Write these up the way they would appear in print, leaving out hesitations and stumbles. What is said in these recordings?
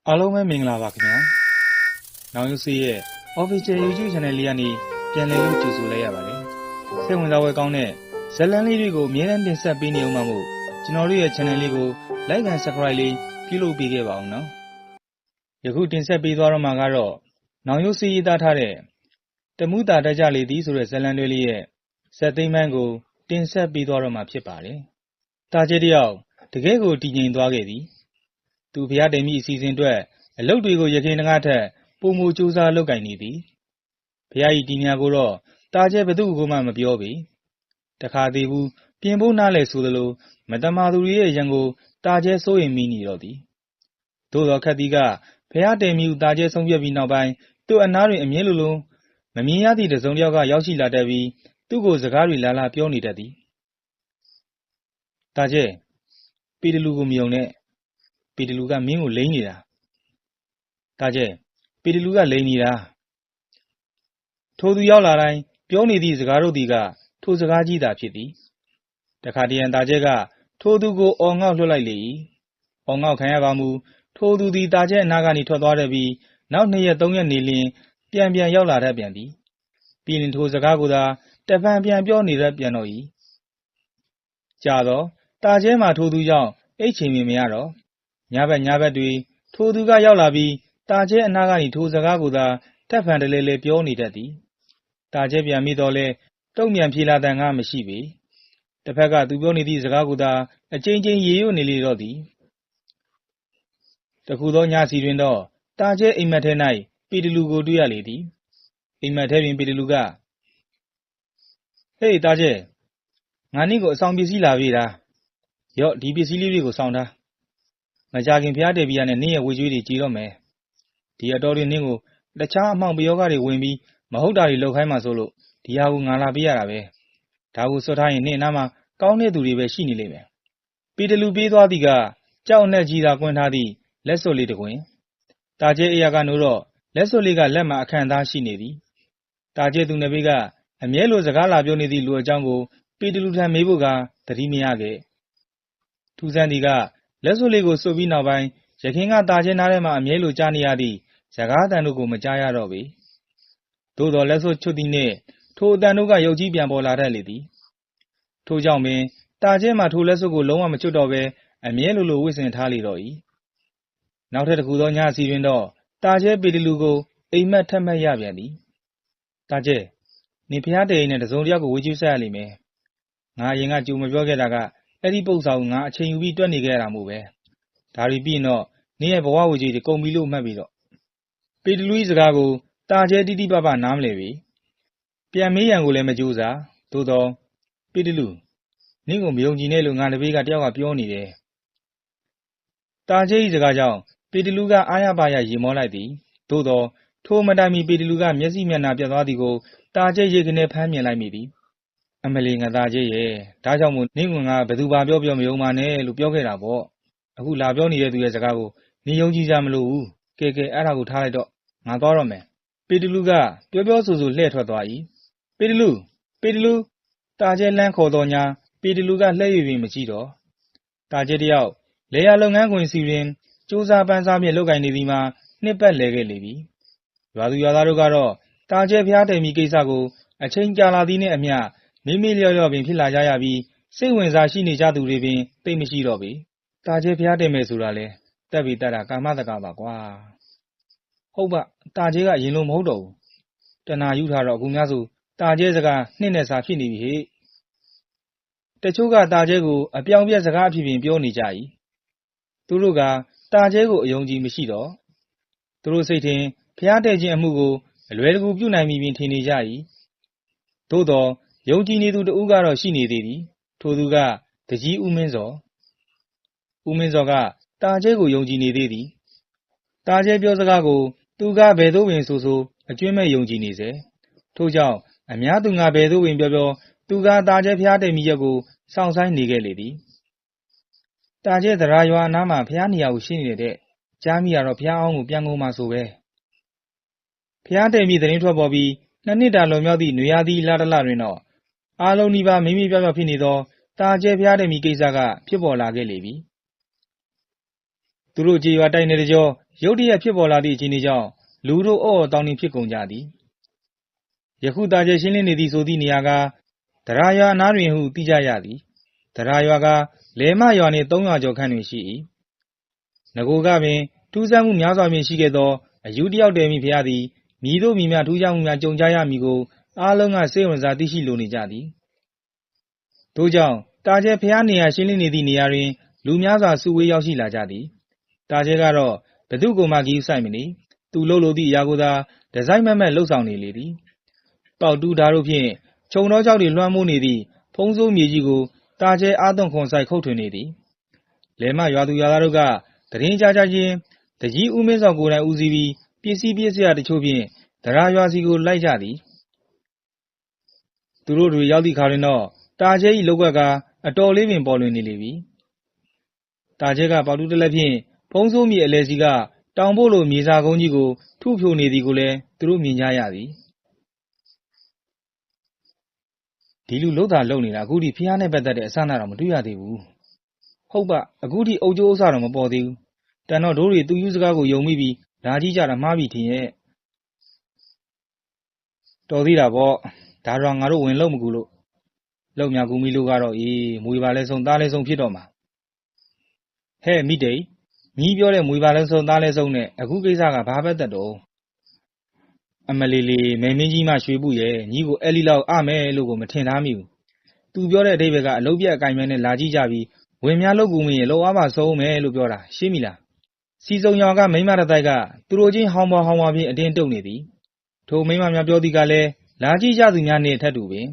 အားလုံးပဲမင်္ဂလာပါခင်ဗျာ။နောင်ရုပ်စီရဲ့ Official YouTube Channel လေးကနေပြန်လည်လို့ကြိုဆိုလိုက်ရပါတယ်။စိတ်ဝင်စားဖွယ်ကောင်းတဲ့ဇာတ်လမ်းလေးတွေကိုအမြဲတမ်းတင်ဆက်ပေးနေအောင်ပါမို့ကျွန်တော်တို့ရဲ့ Channel လေးကို Like and Subscribe လေးပြုလုပ်ပေးခဲ့ပါအောင်နော်။ယခုတင်ဆက်ပေးသွားတော့မှာကတော့နောင်ရုပ်စီရေးသားထားတဲ့တမှုတာတတ်ကြလေသည်ဆိုတဲ့ဇာတ်လမ်းတွေလေးရဲ့ဇာတ်သိမ်းပိုင်းကိုတင်ဆက်ပေးသွားတော့မှာဖြစ်ပါတယ်။တာကျဲတယောက်တကယ်ကိုတည်ငြိမ်သွားခဲ့သည်။သူဖျားတိမ်မိအစီအစဉ်အတွက်အလုပ်တွေကိုရခင်တကားထက်ပုံမူစူးစမ်းလုပ်ကင်နေသည်ဖျားဤတီများကိုတော့တာကျဲဘသူ့ကိုမှမပြောပေတခါသေးဘူးပြင်ဖို့နားလဲဆိုသလိုမတမာသူတွေရဲ့ရန်ကိုတာကျဲစိုးရင်မိနေတော့သည်သို့တော်ခက်သည်ကဖျားတိမ်မိဦးတာကျဲဆုံးဖြတ်ပြီးနောက်ပိုင်းသူ့အနားတွင်အမြဲလိုလိုမမြင်ရသည့်တစုံတစ်ယောက်ကရောက်ရှိလာတတ်ပြီးသူ့ကိုစကားတွေလာလာပြောနေတတ်သည်တာကျဲပေတလူကိုမယုံနဲ့ပေတလူကမင်းကိုလိမ့်နေတာတာကျဲပေတလူကလိမ့်နေတာထိုသူရောက်လာတိုင်းပြောနေသည့်စကားတို့သည်ကထိုစကားကြီးသာဖြစ်သည်တခါတရံတာကျဲကထိုသူကိုအော်ငေါက်လွှတ်လိုက်လေ၏အော်ငေါက်ခံရပါမူထိုသူသည်တာကျဲအနားကနေထွက်သွားတဲ့ပြီးနောက်2ရက်3ရက်နေလျင်ပြန်ရောက်လာတတ်ပြန်သည်ပြီးရင်ထိုစကားကိုသာတပံပြန်ပြောနေတတ်ပြန်တော့၏ကြာတော့တာကျဲမှာထိုသူကြောင့်အိတ်ချိန်မရတော့ညဘက်တွေထိုသူကရောက်လာပြီးတာကျဲအနားကနေထိုစကားကိုသာတက်ဖန်တလဲလဲပြောနေတတ်သည်တာကျဲပြန်မိတော့လဲတုံ့ပြန်ဖြေလာတဲ့ငါမရှိပေတစ်ဖက်ကသူပြောနေသည့်စကားကိုသာအကျဉ်းချင်းရေရွတ်နေလေတော့သည်တခုသောညစီတွင်တော့တာကျဲအိမ်မက်ထဲ၌ပေတလူကိုတွေ့ရလေသည်အိမ်မက်ထဲတွင်ပေတလူကဟေးတာကျဲငါနင့်ကိုအဆောင်ပစ္စည်းလာပေးတာရော့ဒီပစ္စည်းလေးတွေကိုဆောင်ထားမကြခင်ဖျားတယ်ပြရနဲ့နင့်ရဲ့ဝေကျွေးတွေကြည်တော့မယ်ဒီအတော်တွင်နင့်ကိုတခြားအမှောင်ပယောဂတွေဝင်ပြီးမဟုတ်တာတွေလုပ်ခိုင်းမှဆိုလို့ဒီဟာကိုငါလာပေးရတာပဲဒါကိုစွတ်ထားရင်နင့်အနားမှာကောင်းတဲ့သူတွေပဲရှိနေလိမ့်မယ်ပေတလူပေးသွားသည်ကကြောက်နဲ့ကြီးသာကွင်းထားသည့်လက်စွပ်လေးတစ်ကွင်းတာကျဲအရာကနိုးတော့လက်စွပ်လေးကလက်မှာအခန့်သားရှိနေသည်တာကျဲသူနှစ်ဘေးကအမြဲလိုစကားလာပြောနေသည့်လူအကြောင်းကိုပေတလူထံမေးဖို့ကသတိမရခဲ့ထူးဆန်းသည်ကလက်စွပ်လေးကိုစွတ်ပြီးနောက်ပိုင်းရခင်ကတာကျဲနားထဲမှာအမြဲလိုကြားနေရသည့်စကားအတန်တို့ကိုမကြားရတော့ပေသို့တော်လက်စွပ်ချွတ်သည်နှင့်ထိုအတန်တို့ကရုပ်ကြီးပြန်ပေါ်လာတတ်လေသည်ထို့ကြောင့်ပင်တာကျဲမှာထိုလက်စွပ်ကိုလုံးဝမချွတ်တော့ဘဲအမြဲလိုဝှက်ဆင်ထားလေတော့၏နောက်ထပ်တစ်ခုသောညစီတွင်တော့တာကျဲပေတလူကိုအိမ်မက်ထက်မှတ်ရပြန်သည်တာကျဲနေဖျားတဲ့အိမ်နဲ့တစုံတစ်ယောက်ကိုဝေကျွေးဆက်ရလိမ့်မယ်ငါအရင်ကကြိုမပြောခဲ့တာကအဲ့ဒီပု္ပ္ပာကိုငါအချိန်ယူပြီးတွက်နေခဲ့ရတာမို့ပဲဒါတွေပြီးရင်တော့နေရဲ့ဘဝဝေကျွေးတွေကုန်ပြီလို့မှတ်ပြီးတော့ပေတလူ၏စကားကိုတာကျဲတိတိပပနားမလည်ပြီပြန်မေးရန်ကိုလည်းမကြိုးစားသို့တော့ပေတလူနင့်ကိုမယုံကြည်နဲ့လို့ငါတပည့်ကတယောက်ကပြောနေတယ်တာကျဲ၏စကားကြောင့်ပေတလူကအားရပါရရေမောလိုက်သည်သို့တော့ထိုမတိုင်မီပေတလူကမျက်စိမျက်နှာပြတ်သွားသည်ကိုတာကျဲရေကနေဖမ်းမြင်လိုက်မိသည်အမလီငါတာကျဲရဲ့ဒါကြောင့်မို့နင့်ကငါဘယ်သူပါပြောမယုံပါနဲ့လို့ပြောခဲ့တာပေါ့အခုလာပြောနေတဲ့သူရဲ့စကားကိုနင်ယုံကြည်ကြမလို့ဘူးကဲအဲ့ဒါကိုထားလိုက်တော့ငါသွားတော့မယ်ပေတလူကပြောဆိုလှည့်ထွက်သွား၏ပေတလူတာကျဲလန်းခေါ်တော်ညာပေတလူကလှည့်၍ပင်မကြည့်တော့တာကျဲတယောက်လေယာလုပ်ငန်းခွင်စီတွင်စူးစားပန်းစားဖြင့်လုပ်ကိုင်နေသည်မှာနှစ်ပတ်လဲခဲ့လေပြီရွာသူရွာသားတို့ကတော့တာကျဲဖျားတယ်မီကိစ္စကိုအချိန်ကြာလာသည်နှင့်အမျှမေ့လျော့ပင်ဖြစ်လာကြရပြီးစိတ်ဝင်စားရှိနေကြသူတွေပင်သိမရှိတော့ပေတာကျဲဖျားတယ်မယ်ဆိုတာလဲတက်ပြီးတတ်တာကာမတကာပါကွာဟုတ်ပါတာကျဲကအရင်လိုမဟုတ်တော့ဘူးတဏှာယူထားတော့အခုများဆိုတာကျဲစကားနှစ်နဲ့စာဖြစ်နေပြီဟဲ့တချို့ကတာကျဲကိုအပြောင်ပြက်စကားအဖြစ်ပြောနေကြ၏သူတို့ကတာကျဲကိုအယုံကြည်မရှိတော့သူတို့စိတ်ထင်ဖျားတဲ့ခြင်းအမှုကိုအလွယ်တကူပြုနိုင်ပြီပင်ထင်နေကြ၏သို့တော့ယုံကြည်နေသူတဦးကတော့ရှိနေသေးသည်ထိုသူကတကြီးဦးမင်းစောကတာကျဲကိုယုံကြည်နေသေးသည်တာကျဲပြောစကားကိုသူကဘယ်သို့ပင်ဆိုအကျွမ်းမဲ့ယုံကြည်နေစေထို့ကြောင့်အများသူငါဘယ်သို့ပင်ပြောသူကတာကျဲဖျားတယ်မိရက်ကိုစောင့်ဆိုင်နေခဲ့လေသည်တာကျဲသရာရွာအနားမှာဖျားနေရာကိုရှိနေတဲ့ကြားမိရတော့ဖျားအောင်ကိုပြန်ကုန်မှဆိုပဲဖျားတယ်မိသတင်းထွက်ပေါ်ပြီး2 နှစ်တာလွန်မြောက်သည့်နွေရာသီလတလတွင်တော့အားလုံးဒီပါမိမိပြောဖြစ်နေသောတာကျဲဖျားတယ်မိကိစ္စကဖြစ်ပေါ်လာခဲ့လေပြီသူတို့ကြေရွာတိုက်နေတကြော ရုတ်တရက်ဖြစ်ပေါ်လာသည့်အခြေအနေကြောင့်လူတို့အော့တောင်းနှင်းဖြစ်ကုန်ကြသည်ယခုတာကျဲရှင်းလင်းနေသည်ဆိုသည့်နေရာကတရာရွာအနားတွင်ဟုသိကြရသည်တရာရွာကလဲမရွာနှင့်300ကျော်ခန့်တွင်ရှိ၏ငကိုကပင်ထူးဆန်းမှုများစွာဖြင့်ရှိခဲ့သောအယူတယောက်တည်းမိဖုရားသည်မြည်တို့မြည်များထူးခြားမှုများကြုံကြရမည်ကိုအားလုံးကစိတ်ဝင်စားသိရှိလိုနေကြသည်ထို့ကြောင့်တာကျဲဖုရားနေရာရှင်းလင်းနေသည့်နေရာတွင်လူများစွာစုဝေးရောက်ရှိလာကြသည်တာကျဲကတော့ဘသူကိုမှဂရုစိုက်မနေသူလှုပ်လို့သည့်အရာကိုသာဒီဇိုင်းမက်မက်လှုပ်ဆောင်နေလေသည်ပေါက်တူးဓာတို့ဖြင့်ခြုံတော်ကြောက်တွေလွှမ်းမိုးနေသည့်ဖုံးစိုးမြေကြီးကိုတာကျဲအားသွန်ခွန်ဆိုင်ခုတ်ထွင်နေသည်လဲမရွာသူရွာသားတို့ကသတင်းကြားချင်းတကြီးဦးမင်းစောကိုယ်တိုင်ဦးစီးပြီးပစ္စည်းစရာတချို့ဖြင့်တရာရွာစီကိုလိုက်ကြသည်သူတို့တွေရောက်သည့်အခါတွင်တော့တာကျဲ၏လောက်ွက်ကအတော်လေးပင်ပေါ်လွင်နေလေပြီတာကျဲကပေါတူးတစ်လက်ဖြင့်ဖုံးစိုးမြေအလဲစီကတောင်ဖို့လိုမြေစာကုန်းကြီးကိုထုဖြိုနေသည်ကိုလည်းသူတို့မြင်ကြရသည်ဒီလူလှုပ်တာလှုပ်နေတာအခုထိဖျားနဲ့ပတ်သက်တဲ့အစအနတော့မတွေ့ရသေးဘူးဟုတ်ပါအခုထိအုပ်ကျိုးဥစ္စာတော့မပေါ်သေးဘူးတန်တော့တို့တွေသူယူစကားကိုယုံမိပြီးလာကြည့်ကြတာမှားပြီထင်ရဲ့တော်သေးတာပေါ့ဒါတော့ငါတို့ဝင်လုံးမကူလို့လုံမြကူမီလို့ကတော့မွေပါလဲဆုံးသားလဲဆုံးဖြစ်တော့မှာဟဲ့မိတိတ်မီးပြောတဲ့မွေပါလဲဆုံးသားလဲဆုံးနဲ့အခုကိစ္စကဘာပဲတက်တော့အမလီလီမဲမင်းကြီးမှရွှေဘူးရဲ့ညီကိုအဲ့လီလောက်အမဲလို့ကိုမထင်သားမိဘူးသူပြောတဲ့အဓိပ္ပာယ်ကအလုပ်ပြက်အကင်မဲနဲ့လာကြည့်ကြပြီးဝင်များလုပ်ကူမင်းရေလောက်အားပါဆုံးမယ်လို့ပြောတာရှင်းပြီလားစီစုံရွာကမိမတတိုက်ကသူတို့ချင်းဟောင်းပါဖြင့်အတင်းတုံနေသည်ထိုမိမများပြောသည်ကလည်းလာကြည့်ကြသူများနှင့်ထက်တူပင်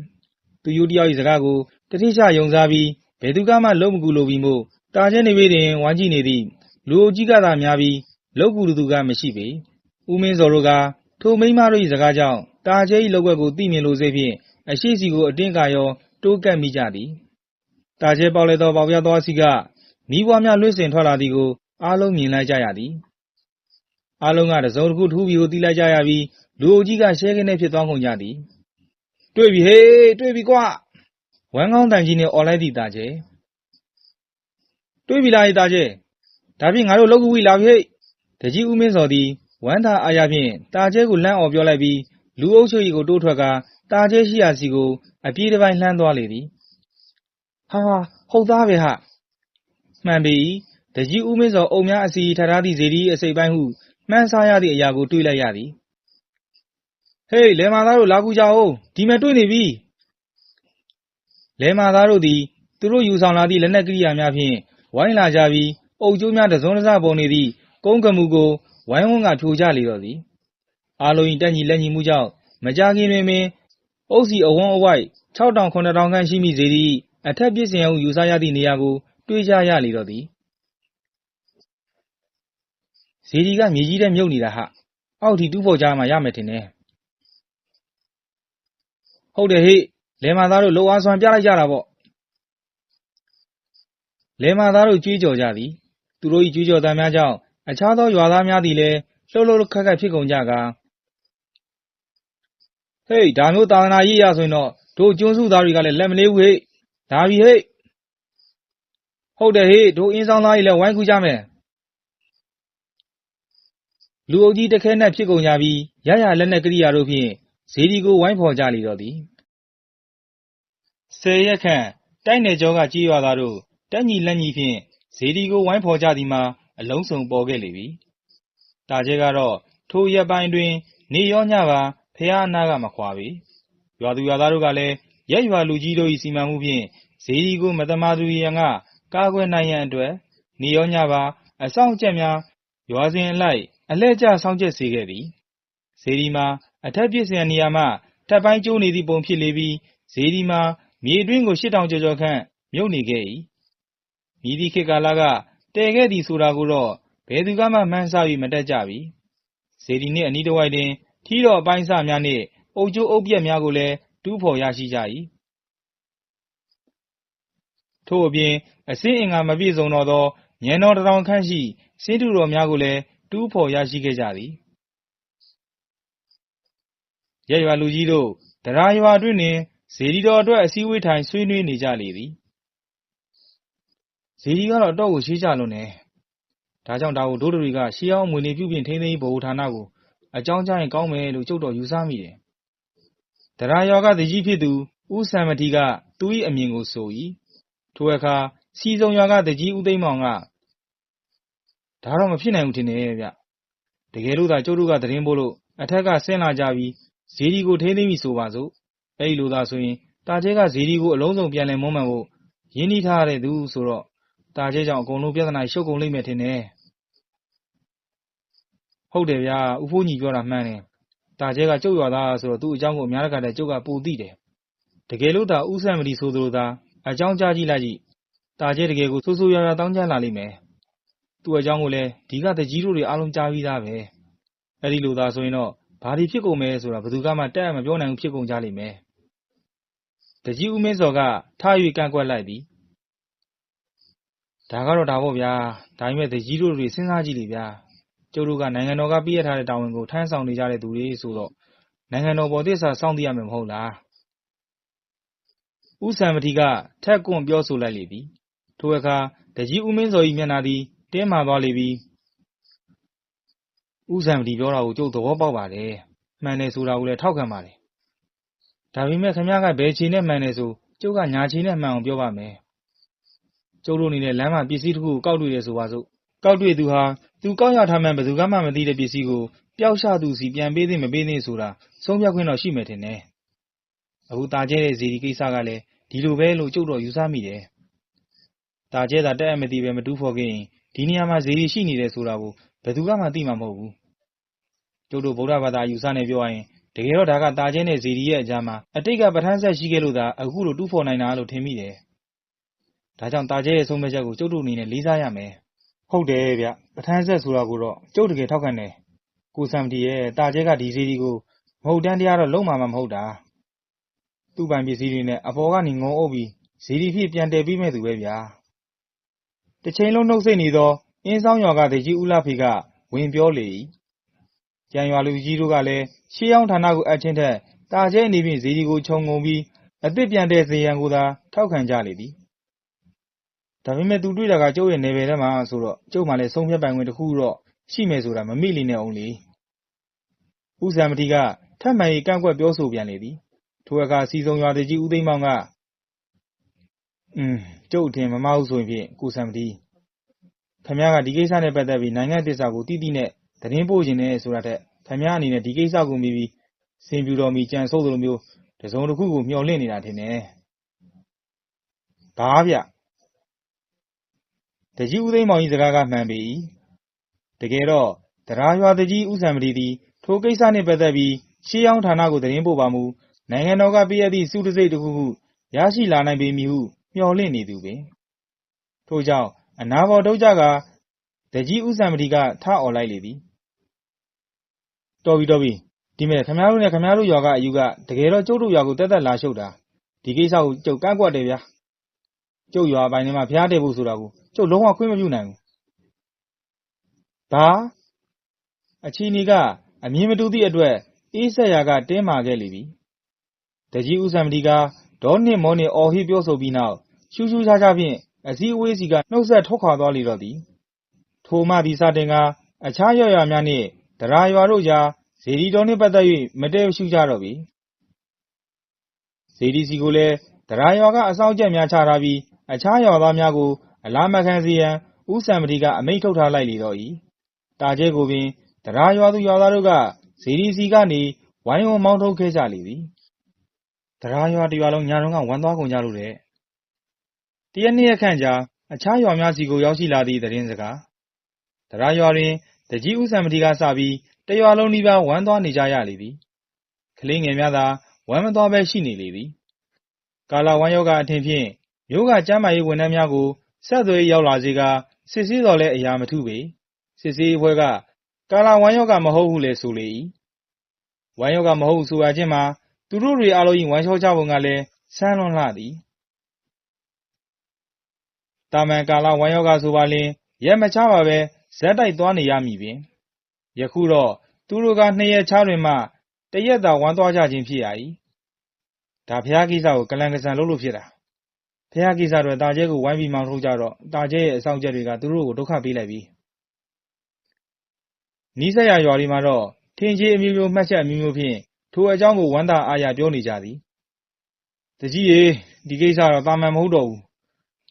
သူယူတယောက်၏စကားကိုတတိချယုံစားပြီးဘယ်သူကမှလုံးမကူလိုပြီးမို့တာကျဲနေပေတွင်ဝမ်းကြည့်နေသည့်လူအုပ်ကြီးကသာများပြီးလုံးကူလူသူကမရှိပေဦးမင်းစော်တို့ကထိုမိမတို့၏စကားကြောင့်တာကျဲ၏လောက်ွက်ကိုသိမြင်လိုစေဖြင့်အရှိစီကိုအတင်းကာရောတိုးကပ်မိကြသည်တာကျဲပေါက်လဲသောပေါက်ပြားသွားစီကမိဘွားများလွှင့်စင်ထွက်လာသည်ကိုအားလုံးမြင်လိုက်ကြရသည်အားလုံးကတစုံတစ်ခုထူးပြီးကိုသိလိုက်ကြရပြီးလူအုပ်ကြီးကရှဲခင်းနေဖြစ်သွားကုန်ကြသည်တွေ့ပြီဟေးတွေ့ပြီကွာဝမ်းကောင်းတန်ကြီးနဲ့အော်လိုက်သည့်တာကျဲတွေ့ပြီလားတာကျဲဒါဖြင့်ငါတို့လောက်ကူဝီလာပြီဟဲ့တကြီးဦးမင်းစော်သည်ဝမ်းသာအားရဖြင့်တာကျဲကိုလှမ်းအော်ပြောလိုက်ပြီးလူအုပ်ချုပ်ကြီးကိုတိုးထွက်ကတာကျဲရှိရာစီကိုအပြေးတစ်ပိုင်းလှမ်းသွားလေသည်ဟာဟုတ်သားပဲဟာမှန်ပေ၏တကြီးဦးမင်းစော်အုံများအစီထထားသည့်ဇေဒီအစိပ်ပိုင်းဟုမှန်းဆရသည့်အရာကိုတွေးလိုက်ရသည်ဟေးလဲမာသားတို့လာကူကြအောင်ဒီမဲ့တွေ့နေပြီလဲမာသားတို့သည်သူတို့ယူဆောင်လာသည့်လက်နက်ကိရိယာများဖြင့်ဝိုင်းလာကြပြီးအုပ်ကျိုးများတစုံတစပေါ်နေသည့်ကုန်းကမှုကိုဝိုင်းဝန်းကဖြိုချလေတော့သည်အားလုံး၏တက်ညီလက်ညီမှုကြောင့်မကြာခင်တွင်ပင်အုပ်စီအဝန်းအဝိုက်6000 9000ခန့်ရှိမိစေသည့်အထက်ပြည့်စင်ဟုယူဆရသည့်နေရာကိုတွေ့ကြရလေတော့သည်ဇေဒီကမြေကြီးထဲမြုပ်နေတာဟာအောက်ထိတူးဖော်ကြမှရမယ်ထင်တယ်ဟုတ်တယ်ဟေ့လဲမာသားတို့လှုပ်အားစွမ်းပြလိုက်ကြတာပေါ့လဲမာသားတို့ကြွေးကြော်ကြသည်သူတို့၏ကြွေးကြော်သံများကြောင့်အခြားသောရွာသားများသည်လည်းလှုပ်ခတ်ဖြစ်ကုန်ကြကာဟေးဒါမျိုးသာသနာရေးရဆိုရင်တော့တို့ကျွန်းစုသားတွေကလည်းလက်မနေဘူးဟေ့ဒါပြီဟေ့ဟုတ်တယ်ဟေ့တို့အင်းဆောင်သားတွေလည်းဝိုင်းကူကြမယ်လူအုပ်ကြီးတခဲနဲ့ဖြစ်ကုန်ကြပြီးရရလက်နက်ကိရိယာတို့ဖြင့်ဇေဒီကိုဝိုင်းဖော်ကြလေတော့သည်10 ရက်ခန့်တိုက်နယ်ကျောကကြေးရွာသားတို့တက်ညီလက်ညီဖြင့်ဇေဒီကိုဝိုင်းဖော်ကြသည်မှာအလုံးစုံပေါ်ခဲ့လေပြီတာကျဲကတော့ထိုရက်ပိုင်းတွင်နေရောညပါဖះအနာကမခွာပေရွာသူရွာသားတို့ကလည်းရက်ရွာလူကြီးတို့၏စီမံမှုဖြင့်ဇေဒီကိုမတမာသူရန်ကကာကွယ်နိုင်ရန်အတွက်နေရောညပါအဆောင်ကျက်များရွာစဉ်အလိုက်အလှည့်ကျဆောင်ကျက်စေခဲ့သည်ဇေဒီမှာအထက်ပြည့်စင်နေရာမှထပ်ပိုင်းကျိုးနေသည့်ပုံဖြစ်လေပြီးဇေဒီမှာမြေအတွင်းကို8000ကျော်ခန့်မြုပ်နေခဲ့၏မြည်သည့်ခေတ်ကာလကတည်ခဲ့သည်ဆိုတာကိုတော့ဘယ်သူကမှမှန်းဆ၍မတတ်ကြပြီဇေဒီနှင့်အနီးတစ်ဝိုက်တွင်ထီတော်အပိုင်းစများနှင့်အုပ်ကျိုးအုပ်ပြက်များကိုလည်းတူးဖော်ရရှိကြ၏ထို့အပြင်အစင်းအင်္ဂါမပြည့်စုံတော့သောဉာဏ်တော်1000ခန့်ရှိစင်းတူတော်များကိုလည်းတူးဖော်ရရှိခဲ့ကြသည်ရက်ရွာလူကြီးတို့တရာရွာအတွင်းတွင်ဇေဒီတော်အတွက်အစည်းအဝေးထိုင်ဆွေးနွေးနေကြလေသည်ဇေဒီကတော့တော့ကိုရှေးကြလွန်းနေ ဒါကြောင့်ဒါကိုဒို့တွေကရှေးဟောင်းမွေနေပြုပြင်ထိန်းသိမ်းရေးဗဟိုဌာနကိုအကြောင်းကြားရင်ကောင်းမယ်လို့ကျုပ်တော်ယူဆမိတယ်။တရားရွာကတကြီးဖြစ်သူဦးစံမတီကသူ၏အမြင်ကိုဆို၏။ထိုအခါစီစုံရွာကတကြီးဦးသိမ်းမောင်ကဒါတော့မဖြစ်နိုင်ဘူးထင်တယ်ဗျ။တကယ်လို့သာကျုပ်တို့ကသတင်းပို့လို့အထက်ကဆင်းလာကြပြီးဇေဒီကိုထိန်းသိမ်းပြီးဆိုပါစို့။အဲ့လိုသာဆိုရင်တာကျဲကဇေဒီကိုအလုံးစုံပြန်လည်မွမ်းမံဖို့ရင်းနှီးထားရတဲ့သူဆိုတော့တာကျဲကြောင့်အကုန်လုံးပြဿနာရှုပ်ကုန်လိမ့်မယ်ထင်တယ်။ဟုတ်တယ်ဗျာဦးဖိုးညီပြောတာမှန်တယ်။တာကျဲကကျုပ်ရွာသားဆိုတော့သူ့အကြောင်းကိုအများတကာတဲ့ကျုပ်ကပိုသိတယ်။တကယ်လို့သာဦးစံမတီဆိုသလိုသာအကြောင်းကြားကြည့်လိုက်ကြည့်တာကျဲတကယ်ကိုဆိုးဆိုးရွားရွားတောင်းကြလာလိမ့်မယ်။သူ့အကြောင်းကိုလည်းဒီကတကြီးတို့တွေအားလုံးကြားပြီးသားပဲ။အဲ့ဒီလိုသာဆိုရင်တော့ဘာတွေဖြစ်ကုန်မယ်ဆိုတာဘယ်သူကမှတက်အမပြောနိုင်ဘူးဖြစ်ကုန်ကြလိမ့်မယ်။တကြီးဦးမင်းစော်ကထား၍ကန့်ကွက်လိုက်သည်။ဒါကတော့ဒါပေါ့ဗျာ။ဒါပေမဲ့တကြီးတို့တွေစဉ်းစားကြည့်လေဗျာ။ကျုပ်တို့ကနိုင်ငံတော်ကပြည့်ရထားတဲ့တာဝန်ကိုထမ်းဆောင်နေကြတဲ့သူတွေဆိုတော့နိုင်ငံတော်ပေါ်သစ္စာစောင့်သိရမယ်မဟုတ်လား။ဦးစံမတီကထက်ကွန့်ပြောဆိုလိုက်လေသည်။ထိုအခါတကြီးဦးမင်းစော်၏မျက်နှာသည်တင်းမာသွားလေပြီးဦးစံမတီပြောတာကိုကျုပ်သဘောပေါက်ပါတယ်။မှန်တယ်ဆိုတာကိုလည်းထောက်ခံပါတယ်။ဒါပေမဲ့ခင်ဗျားကဘယ်ခြေနဲ့မှန်တယ်ဆိုကျုပ်ကညာခြေနဲ့မှန်အောင်ပြောပါမယ်။ကျုပ်တို့အနေနဲ့လမ်းမှာပစ္စည်းတစ်ခုကိုကောက်တွေ့တယ်ဆိုပါစို့။ကောက်တွေ့သူဟာသူကောက်ရထားမှန်းဘယ်သူကမှမသိတဲ့ပစ္စည်းကိုပျောက်ရှသူစီပြန်ပေးသင့်မပေးသင့်ဆိုတာဆုံးဖြတ်ခွင့်တော့ရှိမယ်ထင်တယ်။အခုတာကျဲတဲ့ဇေဒီကိစ္စကလည်းဒီလိုပဲလို့ကျုပ်တော့ယူဆမိတယ်။တာကျဲသာတက်အမသိပဲမတူးဖော်ခဲ့ရင်ဒီနေရာမှာဇေဒီရှိနေတယ်ဆိုတာကိုဘယ်သူကမှသိမှာမဟုတ်ဘူး။ကျုပ်တို့ဗုဒ္ဓဘာသာယူဆနေပြောရရင်တကယ်တော့ဒါကတာကျဲနဲ့ဇေဒီရဲ့အကြားမှာအတိတ်ကပဋ္ဌာန်းဆက်ရှိခဲ့လို့သာအခုလိုတူးဖော်နိုင်တာလို့ထင်မိတယ်။ဒါကြောင့်တာကျဲရဲ့ဆုံးဖြတ်ချက်ကိုကျုပ်တို့အနေနဲ့လေးစားရမယ်။ဟုတ်တယ်ဗျပဋ္ဌာန်းဆက်ဆိုတာကိုတော့ကျုပ်တကယ်ထောက်ခံတယ်။ကိုစံမတီရဲ့တာကျဲကဒီဇေဒီကိုမဟုတ်တန်းတရားတော့လုံးမှာမဟုတ်တာ။သူ့ပိုင်ပစ္စည်းတွေနဲ့အပေါ်ကနေငုံအုပ်ပြီးဇေဒီဖြစ်ပြန်တည်ပြီးမဲ့သူပဲဗျာ။တစ်ချိန်လုံးနှုတ်ဆက်နေသောအင်းဆောင်ရွာကတကြီးဦးလာဖေကဝင်ပြောလေ၏။ကျန်ရွာလူကြီးတို့ကလည်းရှေးဟောင်းဌာနကိုအပ်ချင်းထက်တာကျဲအနေဖြင့်ဇေဒီကိုခြုံငုံပြီးအသစ်ပြန်တဲ့ဇေယံကိုသာထောက်ခံကြလေသည်။ဒါပေမဲ့သူတွေ့တာကကျုပ်ရဲ့နယ်ပယ်ထဲမှာဆိုတော့ကျုပ်မှလည်းဆုံးဖြတ်ပိုင်ခွင့်တစ်ခုတော့ရှိမယ်ဆိုတာမမိလိမ့်နဲ့အောင်လေ။ဦးစံမတီကထပ်မံ၍ကန့်ကွက်ပြောဆိုပြန်လေသည်။ထိုအခါစီစုံရွာတကြီးဦးသိမ်းမောင်ကကျုပ်အထင်မမှားဘူးဆိုရင်ဖြင့်ကိုစံမတီခင်ဗျားကဒီကိစ္စနဲ့ပတ်သက်ပြီးနိုင်ငံသစ္စာကိုတိတိနဲ့သတင်းပို့ခြင်းနဲ့ဆိုတာတဲ့ခင်ဗျားအနေနဲ့ဒီကိစ္စကိုမြည်ပြီးစင်ပြူတော်မီကြံဆိုးသလိုမျိုးတစုံတစ်ခုကိုမျှော်လင့်နေတာထင်တယ်။ဘာဗျတကြီးဦးသိမ်းမောင်ကြီးစကားကမှန်ပေ၏တကယ်တော့တရားရွာတကြီးဦးစံမတီသည်ထိုကိစ္စနှင့်ပတ်သက်ပြီးရှေးဟောင်းဌာနကိုသတင်းပို့ပါမူနိုင်ငံတော်ကပြည့်ရသည့်စုတစိတ်တစ်ခုခုရရှိလာနိုင်ပေမည်ဟုမျှော်လင့်နေသူပင်ထို့ကြောင့်အနာဘော်တုတ်ကြကတကြီးဦးစံမတီကထအော်လိုက်လေသည်တော်ပြီဒီမဲ့ခင်ဗျားတို့နဲ့ခင်ဗျားတို့ရွာကအယူကတကယ်တော့ကျုပ်တို့ရွာကိုတက်တက်လာရှုပ်တာဒီကိစ္စကိုကျုပ်ကန့်ကွက်တယ်ဗျာကျုပ်ရွာပိုင်းထဲမှာဖျားတယ်ဖို့ဆိုတာကိုကျုပ်လုံးဝခွင့်မပြုနိုင်ဘူးဘာအခြေအနေကအမြင်မတူသည့်အတွက်အေးဆက်ရာကတင်းမာခဲ့လေပြီတကြီးဦးစံမတီကဒေါနှင့်မောနှင့်အော်ဟစ်ပြောဆိုပြီးနောက်ရှူးရှူးခြားခြားဖြင့်အစည်းအဝေးစီကနှုတ်ဆက်ထွက်ခွာသွားလေတော့သည်ထိုမှသည်စတင်ကအခြားရွာများနှင့်တရားရွာတို့ကြားဇေဒီတော်နှင့်ပတ်သက်၍မတည့်ရှုကြတော့ပြီဇေဒီစီကိုလည်းတရားရွာကအစောင့်ကျက်များချထားပြီးအခြားရွာသားများကိုအလားမခံစေရန်ဦးစံမတီကအမိန့်ထုတ်ထားလိုက်လေတော့၏တာကျဲကိုပင်တရားရွာသူရွာသားတို့ကဇေဒီစီကနေဝိုင်းဝန်းမောင်းထုတ်ခဲ့ကြလေသည်တရားရွာတရွာလုံးညတုန်းကဝမ်းသွားကုန်ကြလို့တဲ့တရက်နှစ်ရက်ခန့်ကြာအခြားရွာများစီကိုရောက်ရှိလာသည့်သတင်းစကားတရားရွာတွင်တကြီးဦးစံမတီကစပြီးတရွာလုံးနီးပါးဝမ်းသွားနေကြရလေသည်ကလေးငယ်များသာဝမ်းမသွားပဲရှိနေလေသည်ကာလဝမ်းယောဂအထင်ဖြင့်မြို့ကကျမ်းမာရေးဝန်ထမ်းများကိုဆက်သွယ်ရောက်လာစေကစစ်ဆေးတော်လဲအရာမထူးပေစစ်ဆေးဘွဲကကာလဝမ်းယောဂမဟုတ်ဟုလဲဆိုလေ၏ဝမ်းယောဂမဟုတ်ဆိုရခြင်းမှာသူတို့တွေအားလုံး၏ဝမ်းလျှောကြပုံကလည်းဆန်းလွန်းလှသည်တာမန်ကာလဝမ်းယောဂဆိုပါလျင်ရက်မချပါပဲဇက်တိုက်သွားနေရမည်ပင်ယခုတော့သူတို့က2ရက်ချတွင်မှတရက်သာဝမ်းသွားကြခြင်းဖြစ်ရ၏ဒါဖျားကိစ္စကိုကလန်ကစံလုပ်လို့ဖြစ်တာဖျားကိစ္စတွေတာကျဲကိုဝိုင်းပြီးမောင်းထုတ်ကြတော့တာကျဲရဲ့အဆောင်ချက်တွေကသူတို့ကိုဒုက္ခပေးလိုက်ပြီ နီးစပ်ရာရွာတွေမှာတော့ထင်ကြီးအမျိုးမျိုးမှတ်ချက်အမျိုးမျိုးဖြင့်ထိုအကြောင်းကိုဝမ်းသာအားရပြောနေကြသည်တကြီးရေဒီကိစ္စတော့တာမန်မဟုတ်တော့ဘူး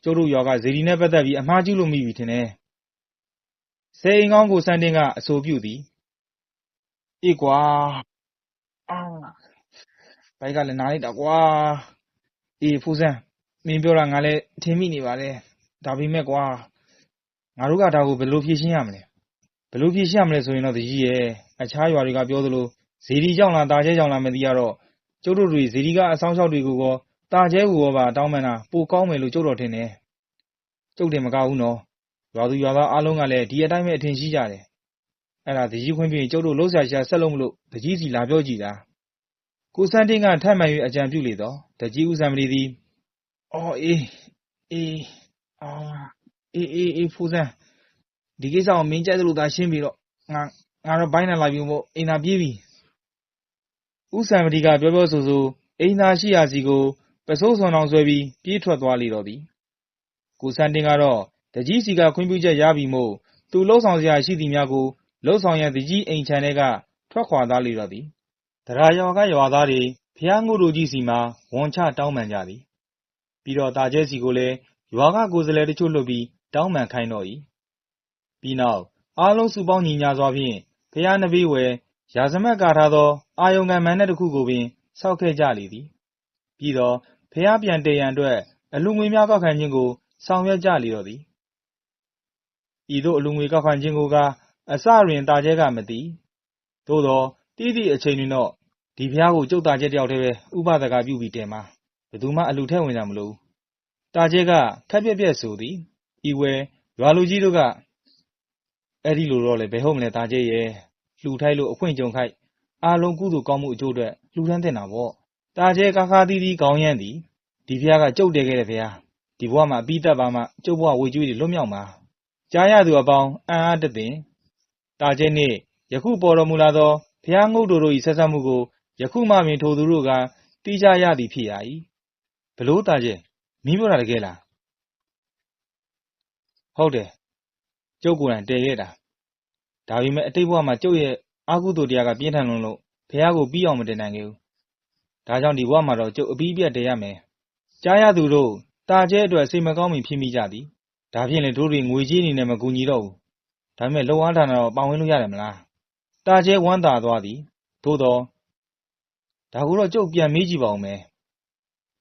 ကျုပ်တို့ရွာကဇေဒီနဲ့ပတ်သက်ပြီးအမှားကျူးလို့မိပြီထင်တယ်စေအိမ်ကောင်းကိုစန်းတင်ကအဆိုပြုသည်အေးကွာအာဘိုက်ကလည်းနားလိုက်တာကွာအေးဖိုးစန်းမင်းပြောတာငါလည်းထင်မိနေပါတယ်ဒါပေမဲ့ကွာငါတို့ကဒါကိုဘယ်လိုဖြေရှင်းရမလဲဘယ်လိုဖြေရှင်းရမလဲဆိုရင်တော့တကြီးရဲ့အခြားရွာတွေကပြောသလိုဇေဒီကြောင့်လားတာကျဲကြောင့်လားမသိရတော့ကျုပ်တို့တွေဇေဒီကအဆောင်ရှောက်တွေကိုကောတာကျဲကိုရောပါတောင်းပန်တာပိုကောင်းမယ်လို့ကျုပ်တော်ထင်တယ်ကျုပ်တင်မကဘူးနော်ရွာသူရွာသားအားလုံးကလည်းဒီအတိုင်းပဲအထင်ရှိကြတယ်အဲ့ဒါတကြီးခွင့်ပြင်ကျုပ်တို့လှုပ်ရှားရှာဆက်လို့မလို့တကြီးစီလာပြောကြည့်တာကိုစန်းတင်းကထပ်မှန်၍အကြံပြုလေတော့တကြီးဦးစံမလီသည်အော်အေးအာအေးဖိုးစန်းဒီကိစ္စကိုမင်းကြိုက်သလိုသာရှင်းပြီးတော့ငါတော့ဘိုင်းနဲ့လိုက်ပြီးမို့အိမ်သာပြေးပြီဦးစံမလီကပြောဆိုအိမ်သာရှိရာစီကိုပစိုးစွန်အောင်ဆွဲပြီးပြေးထွက်သွားလေတော့သည်ကိုစန်းတင်းကတော့တကြီးစီကခွင့်ပြုချက်ရပြီမို့သူလှုပ်ဆောင်စရာရှိသည်များကိုလှုပ်ဆောင်ရန်တကြီးအိမ်ချမ်းထဲကထွက်ခွာသားလေတော့သည်တရားရွာကရွာသားတွေဖျားငုတို့ကြီးစီမှာဝန်ချတောင်းပန်ကြသည်ပြီးတော့တာကျဲစီကိုလည်းရွာကကိုယ်စားလှယ်တချို့လွှတ်ပြီးတောင်းပန်ခိုင်းတော့၏ပြီးနောက်အားလုံးစုပေါင်းညီညာစွာဖြင့်ဖျားနှပေးဝယ်ရာဇမတ်ကာထားသောအာယုံကံမန်းတဲ့တစ်ခုကိုပင်ဆောက်ခဲ့ကြလေသည်ပြီးတော့ဖျားပြန်တည်ရန်အတွက်အလူငွေများကောက်ခံခြင်းကိုဆောင်ရွက်ကြလေတော့သည်ဤသို့အလူငွေကောက်ခံခြင်းကိုကအစတွင်တာကျဲကမသိသို့သောတိသည့်အချိန်တွင်တော့ဒီဖျားကိုကျုပ်တာကျဲတယောက်တည်းပဲဥပဒကပြုပြီးတင်မှာဘယ်သူမှအလူထဲဝင်ကြမလို့တာကျဲကခက်ပြက်ဆိုသည်ဤဝဲရွာလူကြီးတို့ကအဲ့ဒီလိုတော့လေဘယ်ဟုတ်မလဲတာကျဲရဲ့လှူထိုက်လို့အခွင့်ကြုံခိုက်အားလုံးကုသိုလ်ကောင်းမှုအကျိုးအတွက်လှူဒန်းတင်တာပေါ့တာကျဲကာခါတီးတီးကောင်းရမ်းသည်ဒီဖျားကကျုပ်တည်ခဲ့တဲ့ဖျားဒီဘဝမှာအပြီးသက်ပါမှကျုပ်ဘဝဝေကျွေးတွေလွတ်မြောက်မှာကြားရသူအပေါင်းအံ့အားတသင်တာကျဲနှင့်ယခုပေါ်တော်မူလာသောဖျားငုတ်တို့၏ဆက်ဆက်မှုကိုယခုမှပင်ထိုသူတို့ကသိကြရသည်ဖြစ်ရ၏ဘလို့တာကျဲမင်းပြောတာတကယ်လားဟုတ်တယ်ကျုပ်ကိုယ်တိုင်တည်ခဲ့တာဒါပေမဲ့အတိတ်ဘဝမှာကျုပ်ရဲ့အာဟုတုတရားကပြင်းထန်လွန်းလို့ဖះကိုပြီးအောင်မတင်နိုင်ခဲ့ဘူးဒါကြောင့်ဒီဘဝမှာတော့ကျုပ်အပြီးပြတ်တည်ရမယ်ကြားရသူတို့တာကျဲအတွက်စိတ်မကောင်းမီဖြစ်မိကြသည်ဒါဖြင့်လေတို့တွေငွေကြေးအနေနဲ့မကူညီတော့ဘူးဒါပေမဲ့လုံအားဌာနတော့ပါဝင်လို့ရတယ်မလားတာကျဲဝမ်းသာသွားသည်သို့တော့ဒါကိုတော့ကျုပ်ပြန်မေးကြည့်ပါဦးမယ်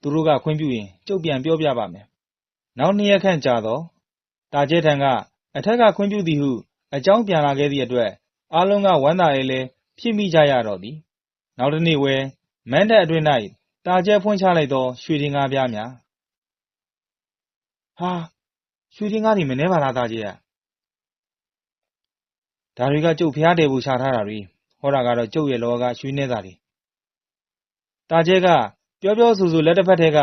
သူတို့ကခွင့်ပြုရင်ကျုပ်ပြန်ပြောပြပါမယ်နောက်2ရက်ခန့်ကြာတော့တာကျဲထံကအထက်ကခွင့်ပြုသည်ဟုအကြောင်းပြန်လာခဲ့သည့်အတွက်အားလုံးကဝမ်းသာရဲလဲဖြစ်မိကြရတော့သည်နောက်တစ်နေ့ဝဲမန်းတက်အတွင်း၌တာကျဲဖွင့်ချလိုက်သောရွှေတင်ကားပြားများဟာရွှေတင်ကားတွေမနှဲပါလားတာကျဲကဒါတွေကကျုပ်ဖျားတယ်ဖို့ရှာထားတာတွေဟောတာကတော့ကျုပ်ရဲ့လောကရွှေနှဲတာတွေတာကျဲကပြောဆိုလက်တစ်ဖက်ထဲက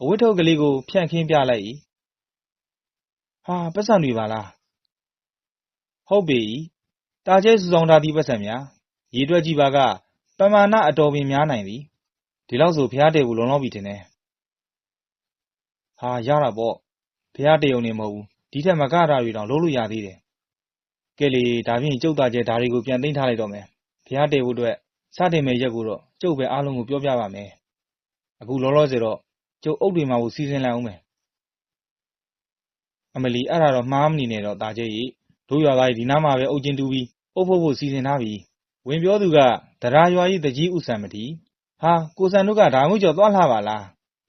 အဝတ်ထုတ်ကလေးကိုဖြန့်ခင်းပြလိုက်၏ဟာပတ်စံတွေပါလားဟုတ်ပေ၏တာကျဲစုဆောင်ထားသည့်ပတ်စံများရေတွက်ကြည့်ပါကပမာဏအတော်ပင်များနိုင်သည်ဒီလောက်ဆိုဖျားတယ်ဖို့လုံလောက်ပြီထင်တယ်ဟာရတာပေါ့ဖျားတယုံနေမဟုတ်ဘူးဒီထက်မကတာတွေတောင်လုပ်လို့ရသေးတယ်ကဲလေဒါဖြင့်ကျုပ်သားကျဲဓာတွေကိုပြန်သိမ်းထားလိုက်တော့မယ်ဖျားတယ်ဖို့အတွက်စတင်မဲ့ရက်ကိုတော့ကျုပ်ပဲအားလုံးကိုပြောပြပါမယ်အခုလောလောဆယ်တော့ကျုပ်အုပ်တွေမှာကိုစီစဉ်လိုက်အောင်မယ်အမလီအဲ့ဒါတော့မှားမနေနဲ့တော့တာကျဲကြီးတို့ရွာသားကြီးဒီနားမှာပဲအုပ်ချင်းတူးပြီးအုပ်ဖို့စီစဉ်ထားပြီဝင်ပြောသူကတရားရွာကြီးတကြီးဥဆံမတီဟာကိုစံတို့ကဒါမှမဟုတ်ကျော်သွားလှပါလား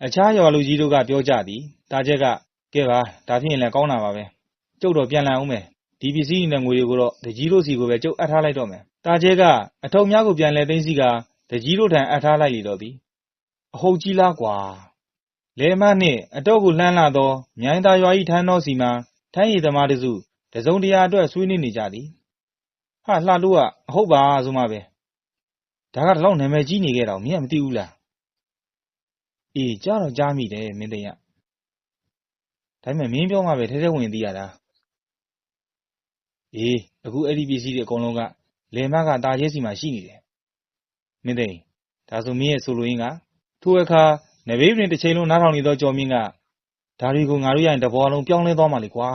အခြားရွာလူကြီးတို့ကပြောကြသည်တာကျက်ကကဲပါဒါဖြင့်လည်းကောင်းတာပါပဲကျုပ်တော့ပြန်လည်အောင်မယ်ဒီပစ္စည်းနဲ့ငွေတွေကိုတော့တကြီးတို့စီကိုပဲကျုပ်အပ်ထားလိုက်တော့မယ်တာကျဲကအထုပ်များကိုပြန်လဲသိမ်းစီကတကြီးတို့ထံအပ်ထားလိုက်လေတော့သည်အဟုတ်ကြီးလားကွာလဲမနှင့်အတော့ကိုလှမ်းလာသောမြိုင်သာရွာ၏ထမ်းတော်စီမှာထမ်းရည်သမားတစုတစုံတရာအတွက်ဆွေးနွေးနေကြသည်ဟာလှလို့ကအဟုတ်ပါဆိုမှပဲဒါကတလောက်နာမည်ကြီးနေခဲ့တော့မင်းကမသိဘူးလားအေးကြားတော့ကြားမိတယ်မင်းသိရဒါပေမဲ့မင်းပြောမှပဲထဲထဲဝင်သိရတာအေးအခုအဲ့ဒီပစ္စည်းတွေအကုန်လုံးကလယ်မကတာကျဲစီမှာရှိနေတယ်မင်းသိဒါဆိုမင်းရဲ့ဆိုလိုရင်းကထိုအခါနဘေးပင်တစ်ချိန်လုံးနားထောင်နေသောကြော်မင်းကဒါတွေကိုငါတို့ရရင်တဘောလုံးပြောင်းလဲသွားမှလေကွာ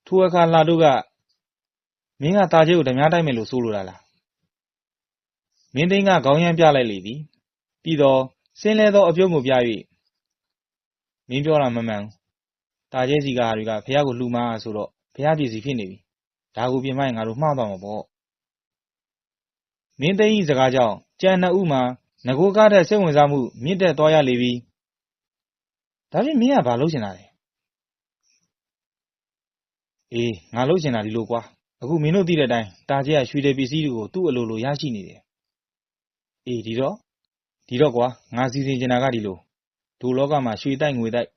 ထိုအခါလှတို့က မင်းကတာကျဲကိုဓမြတိုက်မယ်လို့ဆိုလိုတာလားမင်းသိန်းကခေါင်းရမ်းပြလိုက်လေသည်ပြီးတော့ဆင်းလဲသောအပြုံးကိုပြ၍မင်းပြောတာမမှန်ဘူးတာကျဲစီကဟာတွေကဖះကိုလှူမှားဆိုတော့ဖះပြည်စီဖြစ်နေပြီဒါကိုပြင်မရင်ငါတို့မှားသွားမှာပေါ့မင်းသိန်းဤစကားကြောင့်ကြံနှစ်ဦးမှာငကိုကားတဲ့စိတ်ဝင်စားမှုမြင့်တက်သွားရလေပြီဒါဖြင့်မင်းကဘာလုပ်ချင်တာလဲအေးငါလုပ်ချင်တာဒီလိုကွာအခုမင်းတို့သိတဲ့အတိုင်းတာကျဲကရွှေတဲ့ပစ္စည်းတွေကိုသူ့အလိုလိုရရှိနေတယ်အေးဒီတော့ကွာငါစီစဉ်ချင်တာကဒီလိုဒိုလောကမှာရွှေတိုက်ငွေတိုက်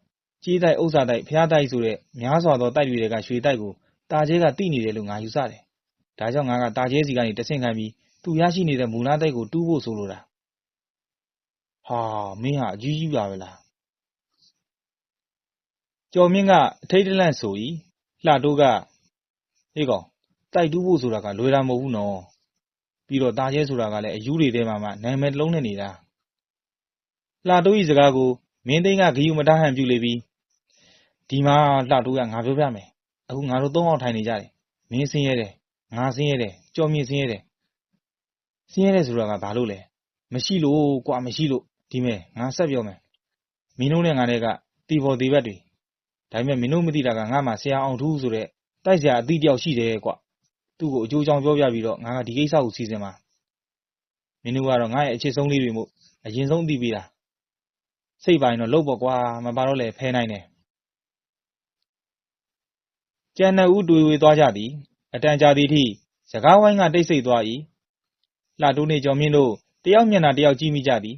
ကြေးတိုက်ဥစ္စာတိုက်ဖျားတိုက်ဆိုတဲ့များစွာသောတိုက်တွေကရွှေတိုက်ကိုတာကျဲကသိနေတယ်လို့ငါယူဆတယ်ဒါကြောင့်ငါကတာကျဲစီကနေတဆင့်ခံပြီးသူရရှိနေတဲ့မူလတိုက်ကိုတူးဖို့ဆိုလိုတာဟာမင်းဟာအကြီးကြီးပါပဲလားကျော်မြင့်ကအထိတ်တလန့်ဆို၏လှတိုးကဟေးကောင်တိုက်တူးဖို့ဆိုတာကလွယ်တာမဟုတ်ဘူးနော်ပြီးတော့တာကျဲဆိုတာကလည်းအယူတွေထဲမှာမှနာမည်တစ်လုံးနဲ့နေတာလှတိုးဤစကားကိုမင်းသိန်းကဂယုမတဟန်ပြုလေပြီးဒီမှာလှတိုးကငါပြောပြမယ်အခုငါတို့၃ယောက်ထိုင်နေကြတယ်မင်းဆင်းရဲတယ်ငါဆင်းရဲတယ်ကျော်မြင့်ဆင်းရဲတယ်ဆိုတာကဘာလို့လဲမရှိလို့ကွာမရှိလို့ဒီမဲ့ငါဆက်ပြောမယ်မင်းတို့နဲ့ငါနဲ့ကတီပေါ်တီဘက်တွေဒါပေမဲ့မင်းတို့မသိတာကငါမှဆရာအောင်ထူးဆိုတဲ့တိုက်ဆရာအသီးတယောက်ရှိတယ်ကွာသူ့ကိုအကျိုးချောင်းပြောပြပြီးတော့ငါကဒီကိစ္စကိုစီစဉ်မှာမင်းတို့ကတော့ငါရဲ့အချစ်ဆုံးလေးတွေမို့အရင်ဆုံးသိပေးတာစိတ်ပါရင်တော့လုပ်ပေါ့ကွာမပါတော့လေဖဲနိုင်တယ်ကျန်တဲ့ဦးတွေ့ဝေသွားကြသည်အတန်ကြာသည်ထိစကားဝိုင်းကတိတ်ဆိတ်သွား၏လှတိုးနေကျော်မြင့်တို့တယောက်မျက်နှာတယောက်ကြည့်မိကြသည်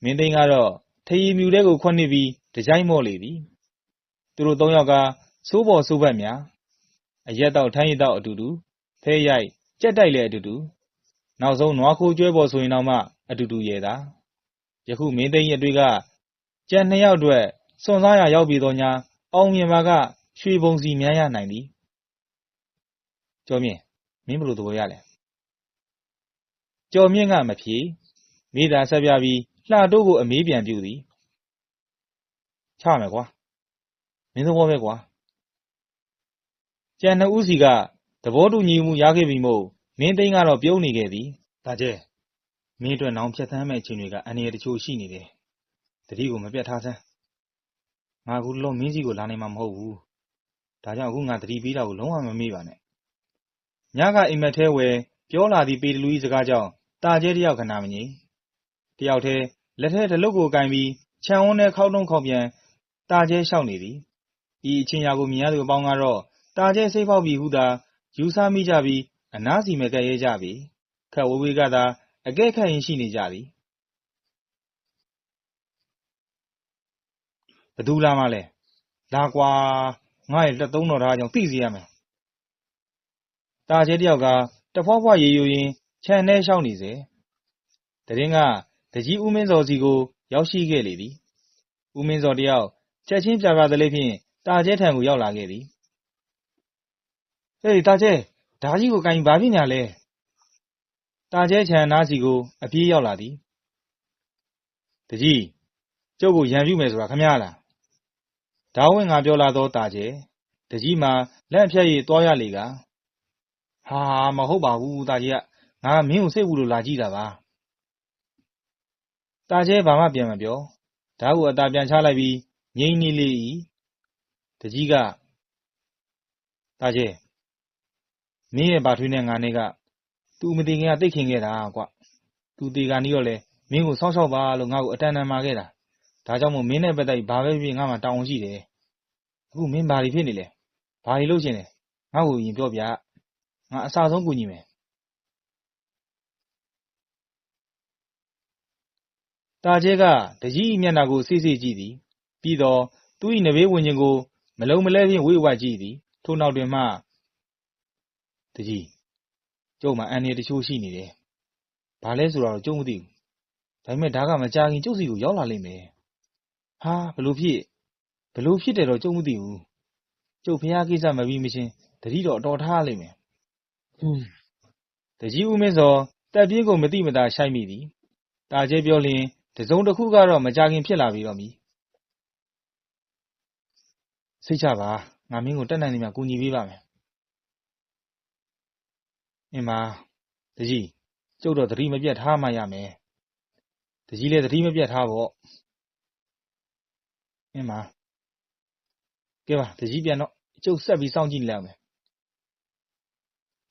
မင်းသိန်းကတော့ထရီမြူတဲ့ကိုခွက်နစ်ပြီးတကြိုက်မော့လေသည်သူတို့၃ယောက်ကစိုးပေါ်စိုးဘက်များအရက်တော့ထိုင်းရတော့အတူတူဖဲရိုက်ကြက်တိုက်လည်းအတူတူနောက်ဆုံးနွားခိုးကျွဲပေါ်ဆိုရင်တော့မှအတူတူရဲတာယခုမင်းသိန်းရဲ့တွေကကြံ၂ယောက်အတွက်စွန့်စားရရောက်ပြီတော့ညာအောင်မြင်ပါကရွှေပုံစီများရနိုင်သည်ကျော်မြင့်မင်းဘယ်လိုသဘောရလဲကျော်မြင့်ကမဖြေမိသားဆက်ပြပြီးလှတိုးကိုအမေးပြန်ပြုသည်ချမယ်ကွာမင်းသဘောပဲကွာကျန်နှစ်ဦးစီကသဘောတူညီမှုရခဲ့ပြီမို့မင်းသိန်းကတော့ပြုံးနေခဲ့သည်ဒါကျဲမင်းအတွက်နောင်ဖြတ်သန်းမဲ့အချိန်တွေကအန္တရာယ်တချို့ရှိနေတယ်တတိကိုမပြတ်ထားစမ်းငါအခုလုံးမင်းစီကိုလာနိုင်မှာမဟုတ်ဘူးဒါကြောင့်အခုငါတတိပေးတာကိုလုံးဝမမေ့ပါနဲ့ညကအိမ်မက်ထဲဝယ်ပြောလာသည့်ပေတလူကြီးစကားကြောင့်တာကျဲတယောက်ခဏမငြိမ်တယောက်တည်းလက်ထဲတလုတ်ကိုကင်ပြီးခြံဝန်းထဲခောက်တုံးခောက်ပြန်တာကျဲလျှောက်နေသည်ဤအချင်းရာကိုမြင်ရသူအပေါင်းကတော့တာကျဲစိတ်ဖောက်ပြီးဟုသာယူဆမိကြပြီးအနားစီမကပ်ရဲကြပြီခက်ဝေးဝေးကသာအကဲခတ်ရင်ရှိနေကြသည်ဘသူလာမှလဲလာကွာငါ့ရဲ့လက်သုံးတော်ထားကြောင့်သိစေရမယ်တာကျဲတယောက်ကတဖွားဖွားရေယူရင်းခြံထဲလျှောက်နေစေတရင်ကတကြီးဦးမင်းစော်စီကိုရောက်ရှိခဲ့လေသည်ဦးမင်းစော်တယောက်ချက်ချင်းပြပြသလေးဖြင့်တာကျဲထံကိုရောက်လာခဲ့သည်ဟေးတာကျဲဓာကြီးကိုကင်ဘာဖြစ်ညာလဲတာကျဲခြံနားစီကိုအပြေးရောက်လာသည်တကြီးကျုပ်ကိုရန်ပြုမယ်ဆိုတာခမည်းလားဓာဝင်ငါပြောလာသောတာကျဲတကြီးမှာလက်ဖြတ်ရည်သွားရလေကဟာမဟုတ်ပါဘူးတာကြီးကငါမင်းကိုစိတ်ဝူလို့လာကြည့်တာပါတာကျဲဘာမှပြန်မပြောဓာကိုအသာပြန်ချလိုက်ပြီးငြိမ်နေလေ၏တကြီးကတာကျဲမင်းရဲ့ဘာထွေးနဲ့ငါနဲ့ကသူမသိခင်ကတိတ်ခင်ခဲ့တာကွသူတေကန်ကြီးတော့လေမင်းကိုစောင့်ရှောက်ပါလို့ငါ့ကိုအတန်တန်မာခဲ့တာဒါကြောင့်မို့မင်းနဲ့ပတ်သက်ဘာပဲဖြစ်ငါမှတောင်းဝန်ရှိတယ်အခုမင်းဘာတွေဖြစ်နေလဲဘာတွေလုပ်ချင်လဲငါ့ကိုရင်ပြောပြငါအစားဆုံးကူညီမယ်တာကျဲကတကြီး၏မျက်နှာကိုစိတ်စိတ်ကြည့်သည်ပြီးတော့သူ၏နဘေးဝင်ခြင်းကိုမလုံးမလဲဖြင့်ဝေ့ဝကြည့်သည်ထို့နောက်တွင်မှတကြီးကျုပ်မှာအန်ရတချို့ရှိနေတယ်ဘာလဲဆိုတော့ကျုပ်မသိဘူးဒါပေမဲ့ဒါကမကြာခင်ကျုပ်စီကိုရောက်လာလိမ့်မယ်ဟာဘလို့ဖြစ်တယ်တော့ကျုပ်မသိဘူးကျုပ်ဖះကိစ္စမပြီးမချင်းတတိတော့အတော်ထားလိမ့်မယ်တကြီးဦးမင်းစောတက်ပြင်းကိုမတိမတာရှိုက်မိသည်တာကျဲပြောလျင်တစုံတစ်ခုကတော့မကြာခင်ဖြစ်လာပြီတော့မည်စိတ်ချပါငါမင်းကိုတက်နိုင်နေမှကူညီပေးပါမယ် အင်းမတကြီးကျုပ်တော့သတိမပြတ်ထားမှရမယ်တကြီးလည်းသတိမပြတ်ထားပေါ့အင်းမကဲပါတကြီးပြန်တော့ကျုပ်ဆက်ပြီးစောင့်ကြည့်နေလိုက်မယ်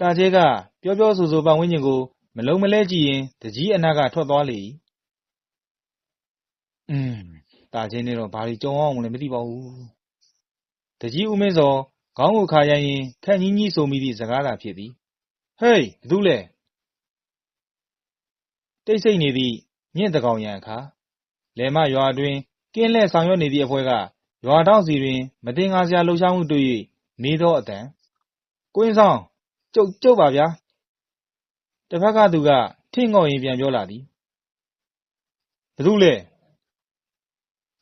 တာကျဲကပြောပြောဆိုဆိုပတ်ဝန်းကျင်ကိုမလုံးမလဲကြည့်ရင်တကြီးအနာကထွက်သွားလေတာကျဲနဲ့တော့ဘာလို့ကြုံအောင်လည်းမသိပါဘူးတကြီးဦးမင်းစောခေါင်းကိုခါရိုင်းရင်ခက်ကြီးကြီးဆိုမိသည့်စကားသာဖြစ်သည်ဟေးဘသူလဲတိတ်ဆိတ်နေသည့်မြင့်တကောင်ရန်အခါလယ်မရွာအတွင်းကင်းလှည့်ဆောင်ရွက်နေသည့်အဖွဲ့ကရွာတောင်စီတွင်မတင်ငါစရာလှုပ်ရှားမှုတွေ့၍နေသောအတန်ကိုင်းဆောင်ကျုပ်ပါဗျာတစ်ဖက်ကသူကထင့်ငေါ့ရင်ပြန်ပြောလာသည်ဘသူလဲ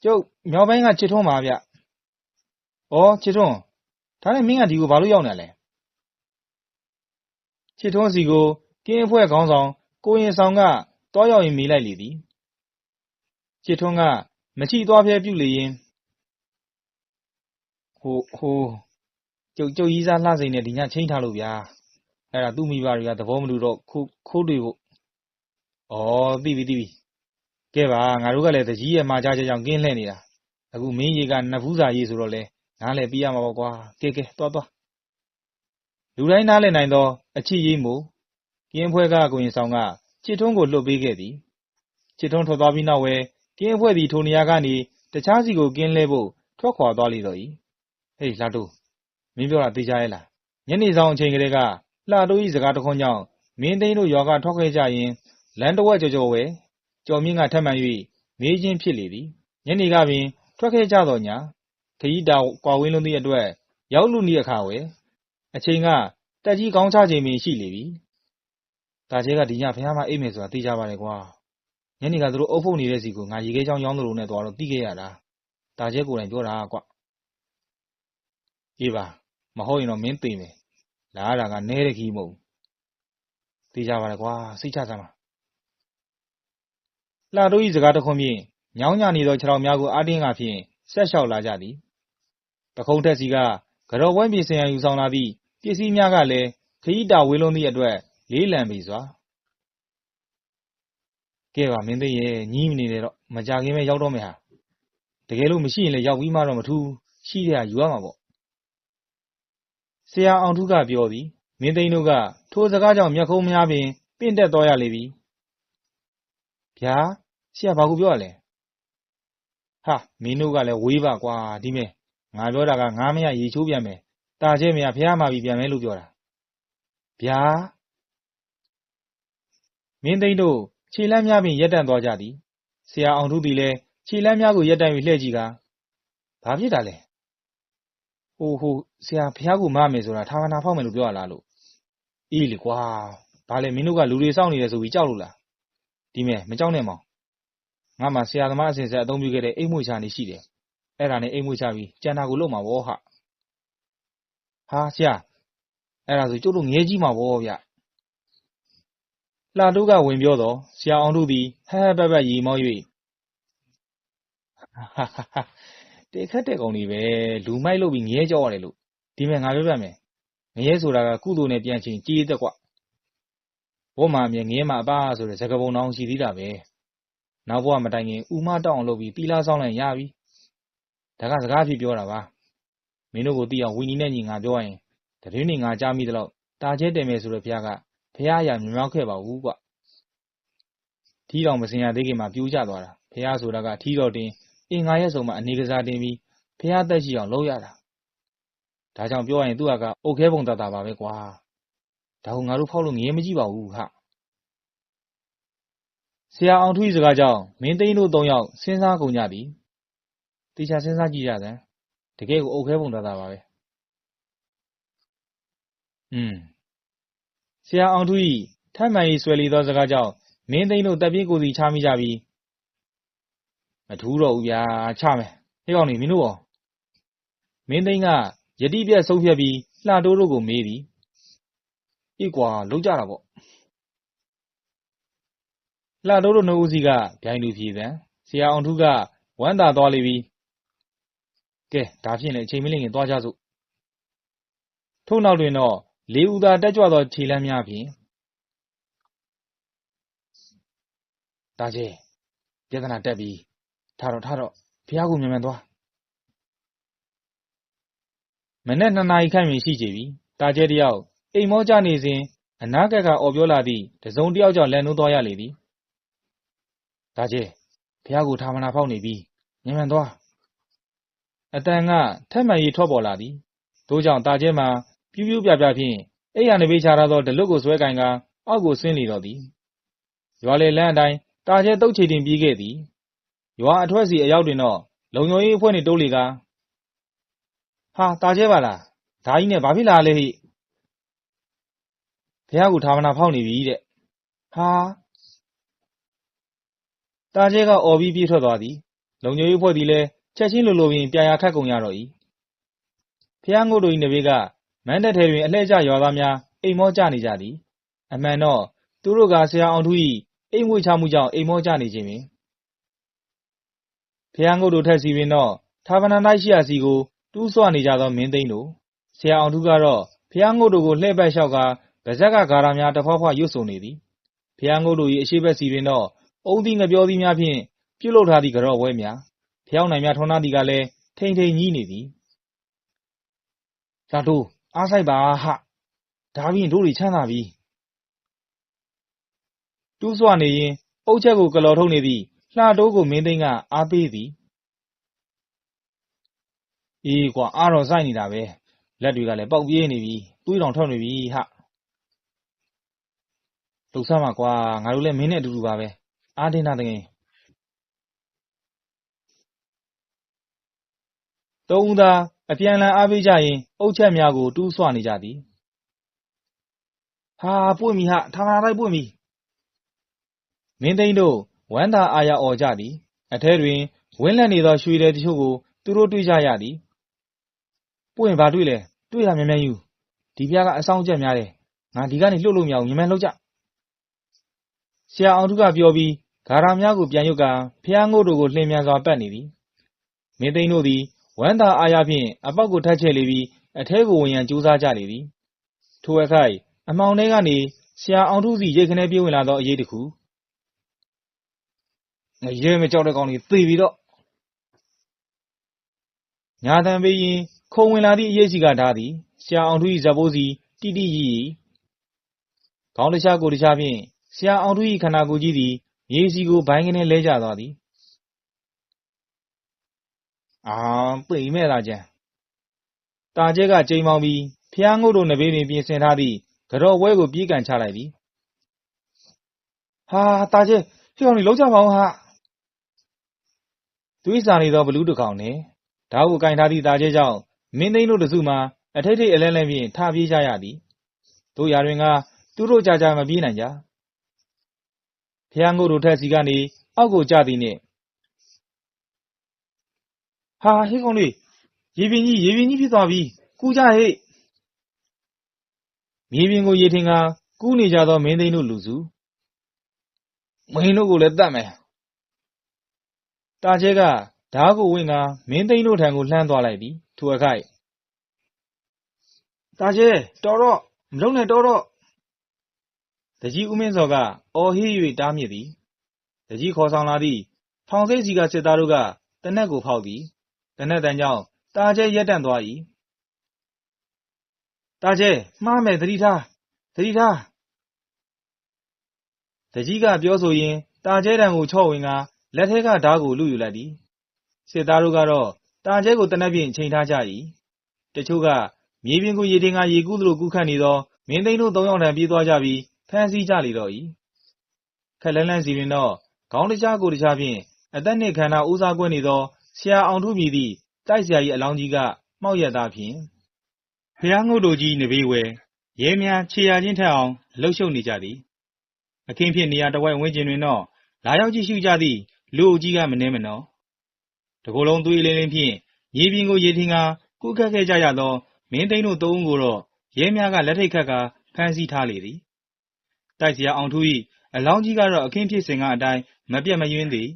ကျုပ်မြောက်ပိုင်းကချစ်ထွန်းပါဗျဩချစ်ထွန်းဒါနဲ့မင်းကဒီကိုဘာလို့ရောက်နေလဲချစ်ထွန်းစီကိုကင်းအဖွဲ့ခေါင်းဆောင်ကိုရင်ဆောင်ကတွားရောက်ရင်မေးလိုက်လေသည်ချစ်ထွန်းကမချီသွားဖျဲပြုလေရင်ဟိုကျုပ်ကြီးစားလှစိန်နဲ့ဒီညချင်းထားလို့ဗျာအဲ့ဒါသူ့မိဘတွေကသဘောမတူတော့ခိုးတွေ့ဖို့ဩသိပြီကဲပါငါတို့ကလည်းတကြီးရဲ့မှာကြားချက်ကြောင့်ကင်းလှည့်နေတာအခုမင်းရေကနှစ်ဖူးစာရေးဆိုတော့လဲနားလည်ပြရမှာပေါ့ကွာကဲသွားလူတိုင်းနားလည်နိုင်သောအချစ်ရေးမို့ကင်းအဖွဲ့ကကိုရင်ဆောင်ကချစ်ထွန်းကိုလွှတ်ပေးခဲ့သည်ချစ်ထွန်းထွက်သွားပြီးနောက်ဝဲကင်းအဖွဲ့သည်ထိုနေရာကနေတခြားစီကိုကင်းလဲဖို့ထွက်ခွာသွားလေတော့၏ဟေးလှတိုးမင်းပြောတာသိကြရဲ့လားညနေဆောင်အချိန်ကလေးကလှတိုး၏စကားတခွန်းကြောင့်မင်းသိန်းတို့ရွာကထွက်ခဲ့ကြရင်လမ်းတစ်ဝက်ကြော်ဝဲကျော်မြင့်ကထပ်မံ၍မေးခြင်းဖြစ်လေသည်ညနေကပင်ထွက်ခဲ့ကြတော့ညာခရီးတာကွာဝင်းလုံးသည့်အတွက်ရောက်လူနီအခါဝဲအချိန်ကတက်ကြီးကောင်းချချိန်ပင်ရှိလေပြီဒါကျဲကဒီညဖះမအိတ်မယ်ဆိုတာသိကြပါတယ်ကွာညနေကသူတို့အုပ်ဖို့နေတဲ့စီကိုငါရေခဲချောင်းရောင်းသလိုနဲ့သွားတော့သိခဲ့ရတာဒါကျဲကိုယ်တိုင်ပြောတာကွအေးပါမဟုတ်ရင်တော့မင်းသိမယ်လာရတာကနဲတဲ့ခီးမဟုတ်သိကြပါတယ်ကွာစိတ်ချစမ်းပါလှတိုး၏စကားတခွန်းဖြင့်ညောင်းညနေသောခြေထောက်များကိုအားတင်းကဖြင့်ဆက်လျှောက်လာကြသည်ပခုံးထက်စီကကြော်ပွဲပြင်ဆင်ရန်ယူဆောင်လာသည့်ပစ္စည်းများကလည်းခရီးတာဝေးလုံးသည့်အတွက်လေးလံပြီစွာကဲပါမင်းသိရဲ့ညီးမနေနဲ့တော့မကြခင်ပဲရောက်တော့မယ်ဟာတကယ်လို့မရှိရင်လည်းရောက်ပြီးမှတော့မထူးရှိတဲ့ဟာယူရမှာပေါ့ဆရာအောင်ထုကပြောသည်မင်းသိန်းတို့ကထိုစကားကြောင့်မျက်ခုံးများပင်ပင့်တက်သွားရလေပြီဗျာဆရာဘာကူပြောရလဲဟာမင်းတို့ကလည်းဝေးပါကွာဒီမဲ့ငါပြောတာကငါမရရေချိုးပြန်မယ်တာကျဲမရဖះမှာပြီးပြန်မယ်လို့ပြောတာဗျာမင်းသိန်းတို့ခြေလမ်းများပင်ရက်တန့်သွားကြသည်ဆရာအောင်ထုသည်လည်းခြေလမ်းများကိုရက်တန့်ပြီးလှည့်ကြည့်ကာဘာဖြစ်တာလဲဟိုဆရာဖះကိုမမယ်ဆိုတာဌာနဖောက်မယ်လို့ပြောရလားလို့အေးလေကွာဘာလဲမင်းတို့ကလူတွေစောင့်နေတယ်ဆိုပြီးကြောက်လို့လားဒီမဲ့မကြောက်နဲ့မောင်ငါမှဆရာသမားအစဉ်ဆက်အသုံးပြုခဲ့တဲ့အိမ်မွေချာနေရှိတယ်အဲ့ဒါနဲ့အိမ်မွေချပြီးကြံတာကိုလုပ်မှာဗောဟာဆရာအဲ့ဒါဆိုကျုပ်တို့ငဲကြီးမှာဗောဗျလှတိုးကဝင်ပြောတော့ဆရာအောင်တို့သည်ဟဲပက်ပက်ရီမော၍တေခတ်တဲ့ကောင်တွေပဲလူမိုက်လို့ပြီးငဲကြောက်ရတယ်လို့ဒီမဲ့ငါပြောပြမယ်ငရဲဆိုတာကကုသိုလ်နဲ့ပြန်ချင်းကြေးသက်ကွဘောမှာမြဲငဲမှာအပါဆိုတဲ့စကားပုံတော်ရှိသေးတာပဲနောက်ဘဝမတိုင်ခင်ဥမတောက်အောင်လုပ်ပြီးတီလာဆောင်လိုက်ရပြီဒါကစကားဖြစ်ပြောတာပါမင်းတို့ကိုသိအောင်ဝီနီနဲ့ညီငါပြောရင်တရင်းနေငါကြားမိသလောက်တာကျဲတယ်မယ်ဆိုတဲ့ဘုရားကဘုရားအရာမြောက်ခဲ့ပါဘူးကွထီးတော်မစင်ရသေးခင်မှာပြိုးကျသွားတာဘုရားဆိုတာကထီးတော်တင်အင်္ဂါရဲ့ဆုံးမှာအနေကစားတင်ပြီးဘုရားသက်ရှိအောင်လုပ်ရတာဒါကြောင့်ပြောရရင်သူ့ကအုတ်ခဲပုံတတ်တာပါပဲကွာဒါကိုငါတို့ဖောက်လို့ငရဲမကြည့်ပါဘူးဟာဆရာအောင်ထွေးစကားကြောင့်မင်းသိန်းတို့၃ယောက်စဉ်းစားကုန်ကြသည်တေချာစဉ်းစားကြည့်ကြစမ်းတကယ်ကိုအုတ်ခဲပုံတတ်တာပါပဲဆရာအောင်ထွေးထမ်းမှန်ရေးဆွဲလီသောစကားကြောင့်မင်းသိန်းတို့တပ်ပြင်းကိုစီချမိကြပြီးမထူးတော့ဘူးဗျာချမယ်ဟေ့ကောင်နေမင်းတို့ရောမင်းသိန်းကယတိပြက်ဆုံးဖြတ်ပြီးလှတိုးတို့ကိုမေးသည်အေးကွာလုံးကြတာပေါ့လှတိုးတို့နှုတ်ဦးစီးကဗျိုင်းလူဖြေသံဆရာအောင်ထုကဝမ်းသာသွားလေပြီကဲဒါဖြင့်လည်းအချိန်မလင့်ခင်သွားကြစို့ထို့နောက်တွင်တော့ လေဦးသာတက်ကြွသောခြေလမ်းများဖြင့်တာကျဲပြဿနာတက်ပြီးထားတော့ဖះကိုမြန်မြန်သွားမနေ့2 နာရီခန့်တွင်ရှိကြပြီတာကျဲတယောက်အိမ်မောကြနေစဉ်အနားကအော်ပြောလာသည့်တစုံတယောက်ကြောင့်လက်နှိုးသွားရလေသည်တာကျဲဖះကိုထာမနာဖောက်နေပြီးမြန်မြန်သွားအတန်ကထက်မှန်၍ထွက်ပေါ်လာသည်ထို့ကြောင့်တာကျဲမှာပြူးပြူးပြပြဖြင့်အိယာနဘေးချထားသောဒလွတ်ကိုဆွဲကင်ကအောက်ကိုဆင်းလေတော့သည်ရွာလေလမ်းအတိုင်းတာကျဲတုတ်ချေတင်ပြေးခဲ့သည်ရွာအထွက်စီအရောက်တွင်တော့လုံယုံရေးအဖွဲ့နှင့်တိုးလေကဟာတာကျဲပါလားဓာကြီးနဲ့ဘာဖြစ်လာလဲဟိဖះကိုထာမနာဖောက်နေပြီတဲ့ဟာတာကျဲကအော်ပြီးပြေးထွက်သွားသည်လုံယုံရေးအဖွဲ့သည်လည်းချက်ချင်းလိုပင်ပြာရာခတ်ကုန်ရတော့၏ဖះငုတ်တို့၏နဘေးကမန်းတက်ထဲတွင်အလှည့်ကျရွာသားများအိမ်မောကြနေကြသည်အမှန်တော့သူတို့ကဆရာအောင်ထူး၏အိမ်ဝှေ့ချမှုကြောင့်အိမ်မောကြနေခြင်းပင်ဖះငုတ်တို့ထက်စီပင်တော့ထာဝနာ၌ရှိရာစီကိုတူးဆွနေကြသောမင်းသိန်းတို့ဆရာအောင်ထူးကတော့ဖះငုတ်တို့ကိုလှည့်ပတ်လျှောက်ကဗဇက်ကဂါရာများတဖွာဖွာရွတ်ဆိုနေသည်ဖះငုတ်တို့၏အရှိဘက်စီတွင်တော့အုံသီးငပြောသီးများဖြင့်ပြုတ်လုထားသည့်ကြော့ဝဲများဖျောင်းနိုင်များထွန်းထားသည်ကလည်းထိန်ထိန်ကြီးနေသည်လာတို့အားဆိုင်ပါဟဒါဖြင့်တို့တွေချမ်းသာပြီတူးဆွနေရင်အုတ်ချက်ကိုကလော်ထုတ်နေသည့်လှတိုးကိုမင်းသိန်းကအားပေးသည်အေးကွာအားတော့ဆိုင်နေတာပဲလက်တွေကလည်းပေါက်ပြေးနေပြီသွေးတောင်ထွက်နေပြီလှုပ်ဆမ်းပါကွာငါတို့လည်းမင်းနဲ့အတူတူပါပဲအားတင်းတာတကယ်သုံးဦးသားအပြန်လန်အားပေးကြရင်အုတ်ချက်များကိုတူးဆွနေကြသည်ဟာပွင့်ပြီထာမနာလိုက်ပွင့်ပြီမင်းသိန်းတို့ဝမ်းသာအာရအော်ကြသည်အထဲတွင်ဝင်းလက်နေသောရွှေတယ်တချို့ကိုသူတို့တွေ့ကြရသည်ပွင့်ဘာတွေ့လဲတွေ့ရမြန်မြန်ယူဒီဖះကအဆောင်ချက်များတယ်ငါဒီကနေလှုပ်လို့မရဘူးမြန်မြန်လှုပ်ကြဆရာအောင်ထူးကပြောပြီးဂါရာများကိုပြန်ရုပ်ကဖះငုတ်တို့ကိုလှင်မြန်စွာပတ်နေသည်မင်းသိန်းတို့သည်ဝမ်းသာအာရဖြင့်အပေါက်ကိုထပ်ချဲ့လေပြီးအထဲကိုဝင်ရန်ကြိုးစားကြလေသည်ထိုအခါအမှောင်ထဲကနေဆရာအောင်ထူးစီရိတ်ခနဲပြေးဝင်လာသောအရေးတစ်ခုငရဲမကြောက်တဲ့ကောင်တွေသေပြီတော့ညာတံပေးရင်ခုံဝင်လာသည့်အရေးစီကဓားသည်ဆရာအောင်ထူး၏ဇက်ပိုးစီတိတိရီရီခေါင်းတခြားကိုယ်တခြားဖြင့်ဆရာအောင်ထူး၏ခန္ဓာကိုယ်ကြီးသည်မြေစီကိုဘိုင်းကနေလဲကျသွားသည်ပိတ်မဲ့လာကြံတာကျဲကကြိမ်မောင်းပြီးဖျားငုတ်တို့နဘေးတွင်ပြင်ဆင်ထားသည့်ကြော့ဝဲကိုပြေးကန်ချလိုက်သည်ဟာတာကျဲဟိကောင်တွေလုံးကြပါအောင်သွေးစာနေသောဘလူးတစ်ကောင်နှင့်ဓာတ်ကိုကင်ထားသည့်တာကျဲကြောင့်မင်းသိန်းတို့တစုမှာအထိတ်ထိတ်အလဲလဲဖြင့်ထပြေးကြရသည်တို့ရာတွင်ကသူတို့ကြာကြာမပြေးနိုင်ကြဖျားငုတ်တို့ထက်စီကနေအောက်ကိုကျသည်နှင့်ဟာဟိကောင်တွေရေပြင်ကြီးဖြစ်သွားပြီကူကြဟိမြေပြင်ကိုရေထင်ကကူးနေကြသောမင်းသိန်းတို့လူစုမင်းတို့ကိုလည်းတတ်မယ်တာကျဲကဓားကိုဝင့်ကမင်းသိန်းတို့ထံကိုလှမ်းသွားလိုက်သည်ထိုအခါတာကျဲတော်တော့မလုံးနဲ့တော်တော့တကြီးဦးမင်းစော်ကအော်ဟေး၍တားမြစ်သည်တကြီးခေါ်ဆောင်လာသည့်ထောင်စိတ်စီကစစ်သားတို့ကတနက်ကိုဖောက်သည်တနက်တန်ကြောင့်တာကျဲရက်တန့်သွား၏တာကျဲမှားမယ်သတိထားတကြီးကပြောဆိုရင်တာကျဲတံကိုချော့ဝင်ကလက်ထဲကဓားကိုလုယူလိုက်သည်စစ်သားတို့ကတော့တာကျဲကိုတနက်ဖြင့်ချိန်ထားကြ၏တချို့ကမြေပြင်ကိုရေတင်ကရေကူးသလိုကူးခတ်နေသောမင်းသိန်းတို့3 ယောက်ထံပြေးသွားကြပြီးဖမ်းဆီးကြလေတော့၏ခက်လန်းလန်းစီတွင်တော့ခေါင်းတခြားကိုယ်တခြားဖြင့်အသက်နှင့်ခန္ဓာဦးစားကွဲနေသောဆရာအောင်ထူးမြည်သည့်တိုက်ဆရာကြီးအလောင်းကြီးကမှောက်ရက်သားဖြင့်ဖျားငုတ်တို့ကြီးနဘေးဝဲရဲများခြေရာချင်းထက်အောင်လှုပ်ရှုပ်နေကြသည်အခင်းဖြစ်နေရာတဝိုက်ဝန်းကျင်တွင်တော့လာရောက်ကြည့်ရှုကြသည့်လူအုပ်ကြီးကမနှဲမနော်တကိုယ်လုံးသွေးလင်းလင်းဖြင့်မြေပြင်ကိုရေထင်ကကူးခတ်ခဲ့ကြရသောမင်းသိန်းတို့3 ဦးကိုတော့ရဲများကလက်ထိတ်ခတ်ကဖမ်းဆီးထားလေသည်တိုက်ဆရာအောင်ထူး၏အလောင်းကြီးကတော့အခင်းဖြစ်စဉ်ကအတိုင်းမပြတ်မယွင်းသည်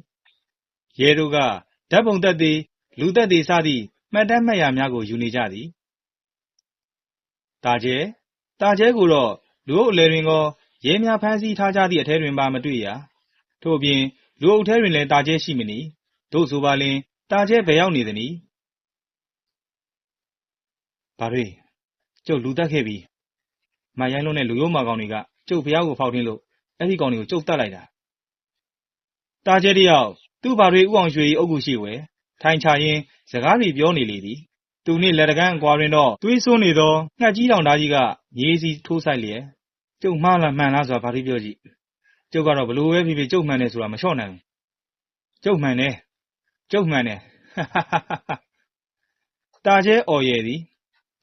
ရဲတို့ကဓာတ်ပုံသက်သေလူသက်သေစသည့်မှတ်တမ်းမှတ်ရာများကိုယူနေကြသည်တာကျဲ တာကျဲကိုတော့လူအုပ်အလဲတွင်ကောရဲများဖမ်းဆီးထားကြသည့်အထဲတွင်ပါမတွေ့ရထို့အပြင်လူအုပ်ထဲတွင်လည်းတာကျဲရှိမနေတို့ဆိုပါလင်တာကျဲဘယ်ရောက်နေသနည်းဘာတွေကျုပ်လူတက်ခဲ့ပြီမရိုင်းလုံးနဲ့လူရိုးမာကောင်တွေကကျုပ်ဖျားကိုဖောက်ထင်းလို့အဲ့ဒီကောင်တွေကိုကျုပ်တတ်လိုက်တာတာကျဲတယောက်သူ့ဘာတွေဥအောင်ရွှေ၏အုပ်ကူရှိဝဲထိုင်ချရင်းစကားတွေပြောနေလေသည်သူနှင့်လက်တကန်းအကွာတွင်တော့သွေးစွန်းနေသောငှက်ကြီးတောင်သားကြီးကမြေစီထိုးဆိုင်လျက်ကျုပ်မှားလားမှန်လားဆိုတာဘာတွေပြောကြည့်ကျုပ်ကတော့ဘလို့ပဲဖြစ်ဖြစ်ကျုပ်မှန်တယ်ဆိုတာမလျှော့နိုင်ဘူးကျုပ်မှန်တယ်ကျုပ်မှန်တယ်တာကျဲအော်ရည်သည်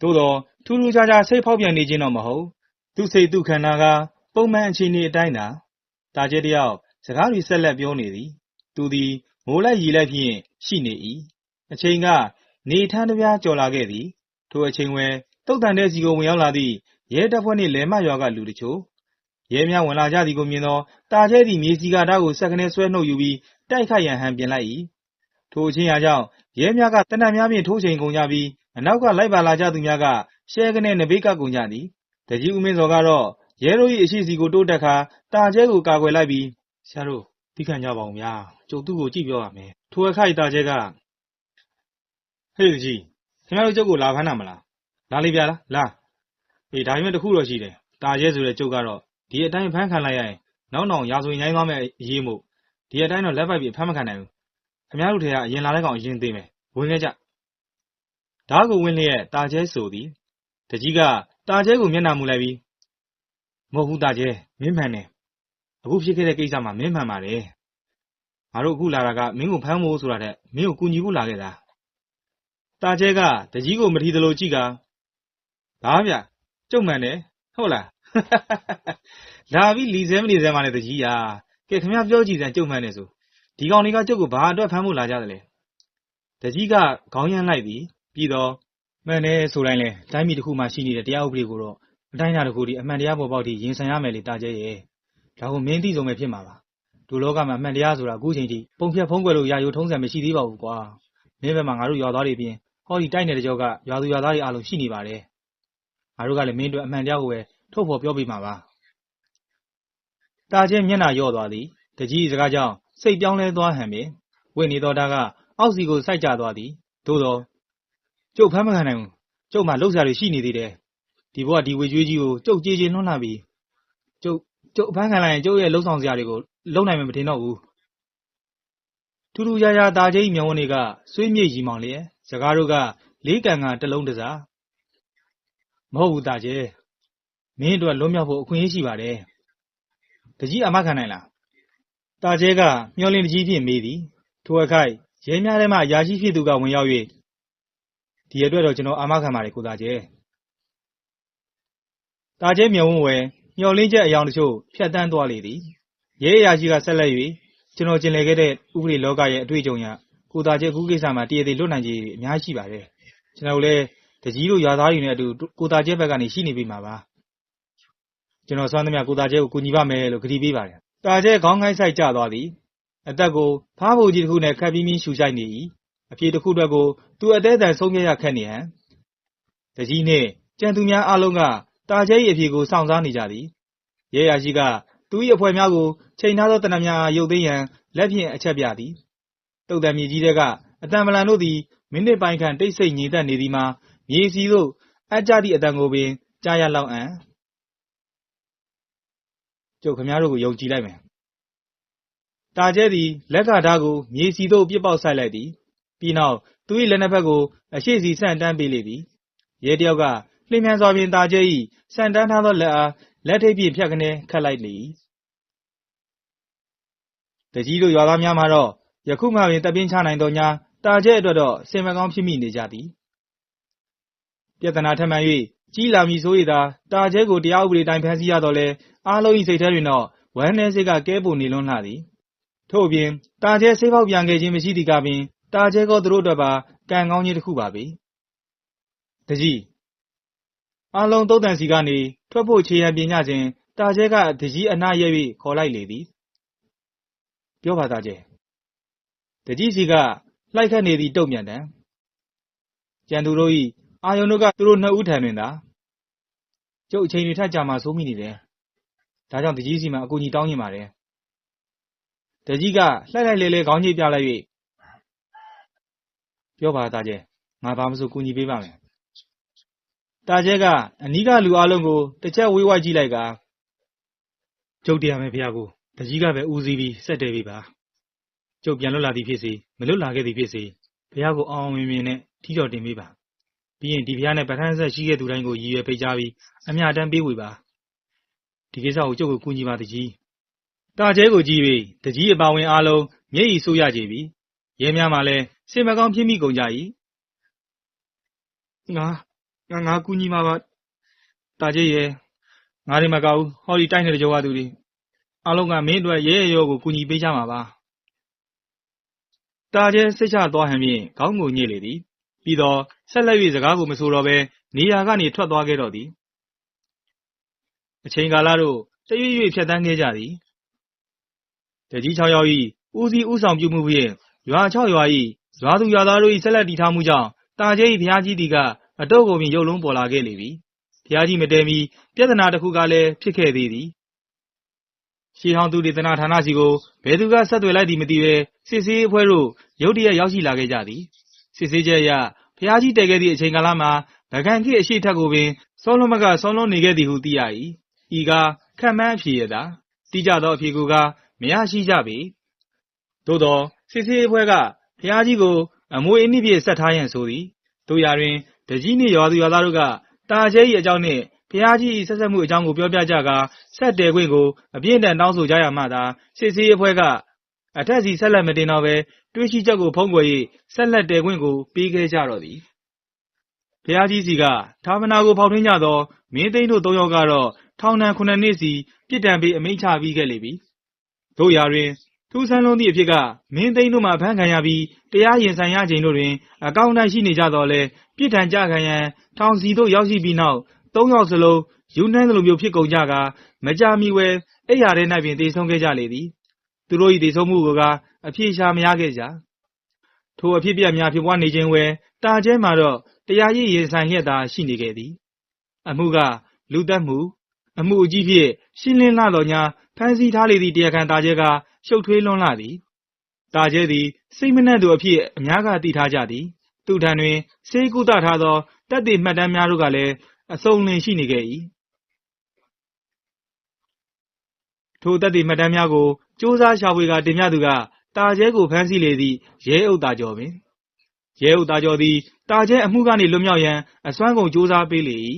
သို့တော့ထူးထူးခြားခြားစိတ်ဖောက်ပြန်နေခြင်းတော့မဟုတ်သူစိတ်သူခန္ဓာကပုံမှန်အခြေအနေအတိုင်းသာတာကျဲတယောက်စကားတွေဆက်လက်ပြောနေသည်သူသည်မိုးလိုက်ရေလိုက်ဖြင့်ရှိနေ၏အချိန်ကနေထန်းတစ်ပြားကျော်လာခဲ့သည်ထိုအချိန်ဝဲတုတ်တန်တဲ့စီကိုဝင်ရောက်လာသည့်ရဲတပ်ဖွဲ့နှင့်လဲမရွာကလူတချို့ရဲများဝင်လာကြသည်ကိုမြင်သောတာကျဲသည်မြေစီကားကိုစက်ကနေဆွဲနှုတ်ယူပြီးတိုက်ခိုက်ရန်ဟန်ပြင်လိုက်၏ထိုအချင်းရာကြောင့်ရဲများကတနတ်များဖြင့်ထိုးချိန်ကုန်ကြပြီးအနောက်ကလိုက်ပါလာကြသူများကရှဲကနေနဘေးကကုန်ကြသည်တကြီးဦးမင်းစော်ကတော့ရဲတို့၏အရှိစီကိုတိုးတက်ခါတာကျဲကိုကာကွယ်လိုက်ပြီးဆရာတို့သိခံကြပါဦးများကျုပ်သူ့ကိုကြည့်ပြောရမယ်ထိုအခါတာကျဲကဟေးကြီးခင်ဗျားတို့ကျုပ်ကိုလာဖမ်းတာမလားလာလေဗျာလားလာအေးဒါပေမဲ့တခုတော့ရှိတယ်တာကျဲဆိုတဲ့ကျုပ်ကတော့ဒီအတိုင်းဖမ်းခံလိုက်ရရင်နောက်ရာဇဝင်ရိုင်းသွားမယ်အရေးမို့ဒီအတိုင်းတော့လက်ပိုက်ပြီးဖမ်းမခံနိုင်ဘူးခင်ဗျားတို့ထဲကအရင်လာတဲ့ကောင်အရင်သေးမယ်ဝင်ခဲ့ကြဓာတ်ကိုဝင်လျက်တာကျဲဆိုသည်တကြီးကတာကျဲကိုမျက်နှာမူလိုက်ပြီးမဟုတ်ဘူးတာကျဲမင်းမှန်တယ်အခုဖြစ်ခဲ့တဲ့ကိစ္စမှာမင်းမှန်ပါတယ်ငါတို့အခုလာတာကမင်းကိုဖမ်းဖို့ဆိုတာတဲ့မင်းကိုကူညီဖို့လာခဲ့တာတာကျဲကတကြီးကိုမထီသလိုကြည့်ကဘာဗျကျုပ်မှန်တယ်ဟုတ်လားလာပြီးလီဆဲမနေစဲမှလည်းတကြီးရာကဲခင်ဗျားပြောကြည့်စမ်းကျုပ်မှန်တယ်ဆိုဒီကောင်တွေကကျုပ်ကိုဘာအတွက်ဖမ်းဖို့လာကြသလဲတကြီးကခေါင်းရမ်းလိုက်သည်ပြီးတော့မှန်တယ်ဆိုတိုင်းလဲတိုင်းပြည်တစ်ခုမှာရှိနေတဲ့တရားဥပဒေကိုတော့အတိုင်းအတာတစ်ခုဒီအမှန်တရားပေါ်ပေါက်ထိရင်ဆိုင်ရမယ်လေတာကျဲရဲ့ဒါကိုမင်းသိဆုံးပဲဖြစ်မှာပါဒီလောကမှာအမှန်တရားဆိုတာအခုချိန်ထိပုံဖြတ်ဖုံးကွယ်လို့ရာယိုထုံးစံမရှိသေးပါဘူးကွာမင်းဘက်မှာငါတို့ရွာသားတွေပြင်ဟောဒီတိုက်နယ်တကြောကရွာသူရွာသားတွေအားလုံးရှိနေပါတယ်ငါတို့ကလည်းမင်းတို့အမှန်တရားကိုပဲထုတ်ဖော်ပြောပြမှာပါတာကျဲမျက်နှာယော့သွားသည်တကြီးစကားကြောင့်စိတ်ပြောင်းလဲသွားဟန်ပင်ဝိနေတော်တာကအောက်စီကိုစိုက်ကြသွားသည်သို့တော့ကျုပ်ဖမ်းမခံနိုင်ဘူးကျုပ်မှလှုပ်ရှားတွေရှိနေသေးတယ်ဒီဘဝဒီဝေကျွေးကြီးကိုကျုပ်ကြေလွှန်းလာပြီကျုပ်အဖမ်းခံလိုက်ရင်ကျုပ်ရဲ့လှုပ်ဆောင်စရာတွေကိုလုံနိုင်မှမထင်တော့ဘူးထူးထူးခြားခြားတာကျဲမျက်ဝန်းတွေကဆွေးမြေ့ရီမောင်လျက်စကားတို့ကလေးကန်ကတလုံးတစားမဟုတ်ဘူးတာကျဲမင်းတို့လွတ်မြောက်ဖို့အခွင့်အရေးရှိပါတယ်တကြီးအာမခံနိုင်လားတာကျဲကမျောလင်းတကြီးဖြင့်မေးသည်ထိုအခါရဲများထဲမှအရာရှိဖြစ်သူကဝင်ရောက်၍ဒီအတွက်တော့ကျွန်တော်အာမခံပါတယ်ကိုတာကျဲတာကျဲမျက်ဝန်းဝယ်မျောလင်းချက်အယောင်တချို့ဖြတ်တန်းသွားလေသည်ရဲအရာရှိကဆက်လက်၍ကျွန်တော်ကျင်လည်ခဲ့တဲ့ဥပဒေလောကရဲ့အတွေ့အကြုံရကိုတာကျဲအခုကိစ္စမှာတည်ရည်လွတ်နိုင်ခြင်းအများကြီးရှိပါတယ်ကျွန်တော်လည်းတကြီးတို့ရွာသားတွေနဲ့အတူကိုတာကျဲဘက်ကနေရှိနေပြီမှာပါကျွန်တော်ဆွမ်းသမျှကိုတာကျဲကိုကူညီပါမယ်လို့ကတိပေးပါတယ်တာကျဲခေါင်းကိုင်းဆိုင်ကျသွားသည်အသက်ကိုဖားဖို့ကြီးတစ်ခုနဲ့ခတ်ပြီးရှူရှိုက်နေ၏အပြေတစ်ခုအတွက်ကိုသူအသေးအံဆုံးဖြတ်ရခက်နေဟန်တကြီးနှင့်ကြံသူများအလုံးကတာကျဲ၏အပြေကိုစောင့်စားနေကြသည်ရဲရာရှိကသူ၏အဖွဲ့များကိုချိန်ထားသောတနတ်များရုပ်သိမ်းရန်လက်ဖြင့်အချက်ပြသည်တုတ်တံမြေကြီးတဲကအတံပလန်တို့သည်မိနစ်ပိုင်းခန့်တိတ်ဆိတ်ငြိမ်သက်နေသည်မှာမြေစီသို့အကြသည့်အတန်ကိုပင်ကြားရလောက်အံ့ကျုပ်ခမည်းတော်ကိုယုံကြည်လိုက်မယ်တာကျဲသည်လက်ကဓာတ်ကိုမြေစီသို့ပြစ်ပေါက်ဆိုင်လိုက်သည်ပြီးနောက်သူ၏လက်နှစ်ဖက်ကိုအရှိစီဆန့်တန်းပေးလေသည်ရဲတယောက်ကလျင်မြန်စွာပင်တာကျဲ၏ဆန့်တန်းထားသောလက်အားလက်ထိပ်ဖြင့်ဖြတ်ကနေခတ်လိုက်လေ၏တကြီးတို့ရွာသားများမှာတော့ယခုမှပင်တပ်ပင်းချနိုင်သောညာတာကျဲအတွက်တော့စင်မကောင်းဖြစ်မိနေကြသည်ပြဿနာထမှန်၍ကြီးလာမည်ဆို၏သာတာကျဲကိုတရားဥပဒေတိုင်းဖမ်းဆီးရတော့လဲအားလုံး၏စိတ်ထဲတွင်တော့ဝမ်းနည်းစိတ်ကကဲပုံနေလွန်းလှသည်ထို့အပြင်တာကျဲဆေးပေါက်ပြန်ခဲ့ခြင်းမရှိသည့်ကပင်တာကျဲကောသူတို့အတွက်ပါကံကောင်းခြင်းတစ်ခုပါပဲတကြီးအားလုံးတုတ်တန်စီကနေထွက်ဖို့ခြေရန်ပြင်ညခြင်းတာကျဲကတကြီးအနားရဲ၍ခေါ်လိုက်လေသည်ပြောပါတာကျဲတကြီးစီကလှိုက်ခတ်နေသည့်တုတ်မြန်တံကျန်သူတို့၏အာယုံတို့ကသူတို့နှစ်ဦးထံတွင်သာ ကျုပ်အချိန်တွေထပ်ကြာမှစိုးမိနေတယ်ဒါကြောင့်တကြီးစီမှာအကူအညီတောင်းနေပါတယ်တကြီးကလှက်လိုက်လဲလဲခေါင်းကြီးပြလိုက်၍ပြောပါသားကျဲငါဘာမဆိုကူညီပေးပါမယ်တာကျဲကအနီးကလူအလုံးကိုတစ်ချက်ဝေးဝိုက်ကြည့်လိုက်ကကျုပ်တရားမယ်ဖျားကိုတကြီးကပဲဦးစီးပြီးဆက်တယ်ပြီပါကျုပ်ပြန်လွတ်လာသည်ဖြစ်စေမလွတ်လာခဲ့သည်ဖြစ်စေဖျားကိုအောင်မြင်နဲ့ထီတော်တင်ပေးပါပြီးရင်ဒီဖျားနဲ့ပဋ္ဌာန်းဆက်ရှိခဲ့သူတိုင်းကိုရည်ရွယ်ဖိတ်ကြားပြီးအမြတ်တမ်းပေးဝေပါဒီကိစ္စကိုကျုပ်ကိုကူညီပါတကြီးတာကျဲကိုကြည့်၍တကြီးအပါဝင်အားလုံးမျက်ရည်ဆိုးရကြပြီရဲများမှလည်းစင်မကောင်းဖြစ်မိကုန်ကြ၏ငါကူညီမှာပါတာကျဲရဲ့ငါတွေမကောက်ဘူးဟောဒီတိုက်နေတဲ့ကြောဝသူတွေအားလုံးကမင်းအတွက်ရဲရဲရောကိုကူညီပေးကြမှာပါတာကျဲစိတ်ချသွားဟန်ဖြင့်ခေါင်းကိုညှိလေသည်ပြီးတော့ဆက်လက်၍စကားကိုမဆိုတော့ဘဲနေရာကနေထွက်သွားခဲ့တော့သည်အချိန်ကာလတို့တရွေ့ရွေ့ဖြတ်တန်းခဲ့ကြသည်တကြီး6ယောက်၏ဦးစီးဦးဆောင်ပြုမှုဖြင့်ရွာ6ရွာ၏ရွာသူရွာသားတို့၏ဆက်လက်တည်ထားမှုကြောင့်တာကျဲ၏ဘုရားကြီးတီကအတော့ကိုပင်ရုပ်လုံးပေါ်လာခဲ့လေပြီဘုရားကြီးမတဲမီပြဿနာတစ်ခုကလည်းဖြစ်ခဲ့သေးသည်ရှေးဟောင်းသူဒေသနာဌာနစီကိုဘယ်သူကဆက်သွယ်လိုက်သည်မသိဘဲစစ်ဆေးအဖွဲ့တို့ရုတ်တရက်ရောက်ရှိလာခဲ့ကြသည်စစ်ဆေးချက်အရဘုရားကြီးတည်ခဲ့သည့်အချိန်ကာလမှာဗကံခေအရှိထက်ကိုပင်စောလွန်မကစောလွန်နေခဲ့သည်ဟုသိရ၏ဤကခန့်မှန်းအဖြေရတာတိကျသောအဖြေကိုကမရရှိကြပေသို့သောစစ်ဆေးအဖွဲ့ကဘုရားကြီးကိုအမွေအနှစ်ဖြင့်ဆက်ထားရန်ဆိုသည်တို့ရာတွင်တကြီးနှင့်ရွာသူရွာသားတို့ကတာကျဲ၏အကြောင်းနှင့်ဘုရားကြီး၏ဆက်ဆက်မှုအကြောင်းကိုပြောပြကြကာဆက်တယ်ခွင့်ကိုအပြည့်အစုံတောင်းဆိုကြရမှသာစစ်ဆေးအဖွဲ့ကအထက်စီဆက်လက်မတင်တော့ဘဲတွေးရှိချက်ကိုဖုံးကွယ်၍ဆက်လက်တယ်ခွင့်ကိုပေးခဲ့ကြတော့သည်ဘုရားကြီးစီကဌာပနာကိုဖောက်ထွင်းကြသောမင်းသိန်းတို့3ယောက်ကတော့ထောင်ဒဏ်9နှစ်စီပြစ်ဒဏ်ပေးအမိန့်ချပြီးခဲ့လေပြီတို့ရာတွင်ထူးဆန်းလွန်းသည့်အဖြစ်ကမင်းသိန်းတို့မှဖမ်းခံရပြီးတရားရင်ဆိုင်ရခြင်းတို့တွင်အကောင့်တိုင်းရှိနေကြတော့လဲပြစ်ဒဏ်ကြခံရန်ထောင်စီတို့ရောက်ရှိပြီးနောက်3ယောက်စလုံးယူနှမ်းသလိုမျိုးဖြစ်ကုန်ကြကာမကြမီဝဲအိယာထဲ၌ပင်တေဆုံးခဲ့ကြလေသည်သူတို့၏တေဆုံးမှုကအဖြေရှာမရခဲ့ကြထိုအဖြစ်ပြက်များဖြစ်ပွားနေခြင်းဝဲတာကျဲမှာတော့တရားရေးရင်ဆိုင်လျက်သာရှိနေခဲ့သည်အမှုကလူသက်မှုအမှုအကြီးဖြင့်ရှင်းလင်းလာတော်ညာဖမ်းဆီးထားလေသည့်တရားခံတာကျဲကရှုပ်ထွေးလွန်းလာသည်တာကျဲသည်စိတ်မနှံ့သူအဖြစ်အများကသိထားကြသည်သူထံတွင်ဆေးကုသထားသောတပ်တွေမှတ်တမ်းများတို့ကလည်းအစုံလင်ရှိနေခဲ့၏ထိုတပ်တွေမှတ်တမ်းများကိုစ조사ရှာဖွေကတင်ပြသူကတာကျဲကိုဖမ်းဆီးလေသည့်ရဲအုပ်သားကျော်ပင်ရဲအုပ်သားကျော်သည်တာကျဲအမှုကနေလွတ်မြောက်ရန်အစွမ်းကုန်စ조사ပေးလေ၏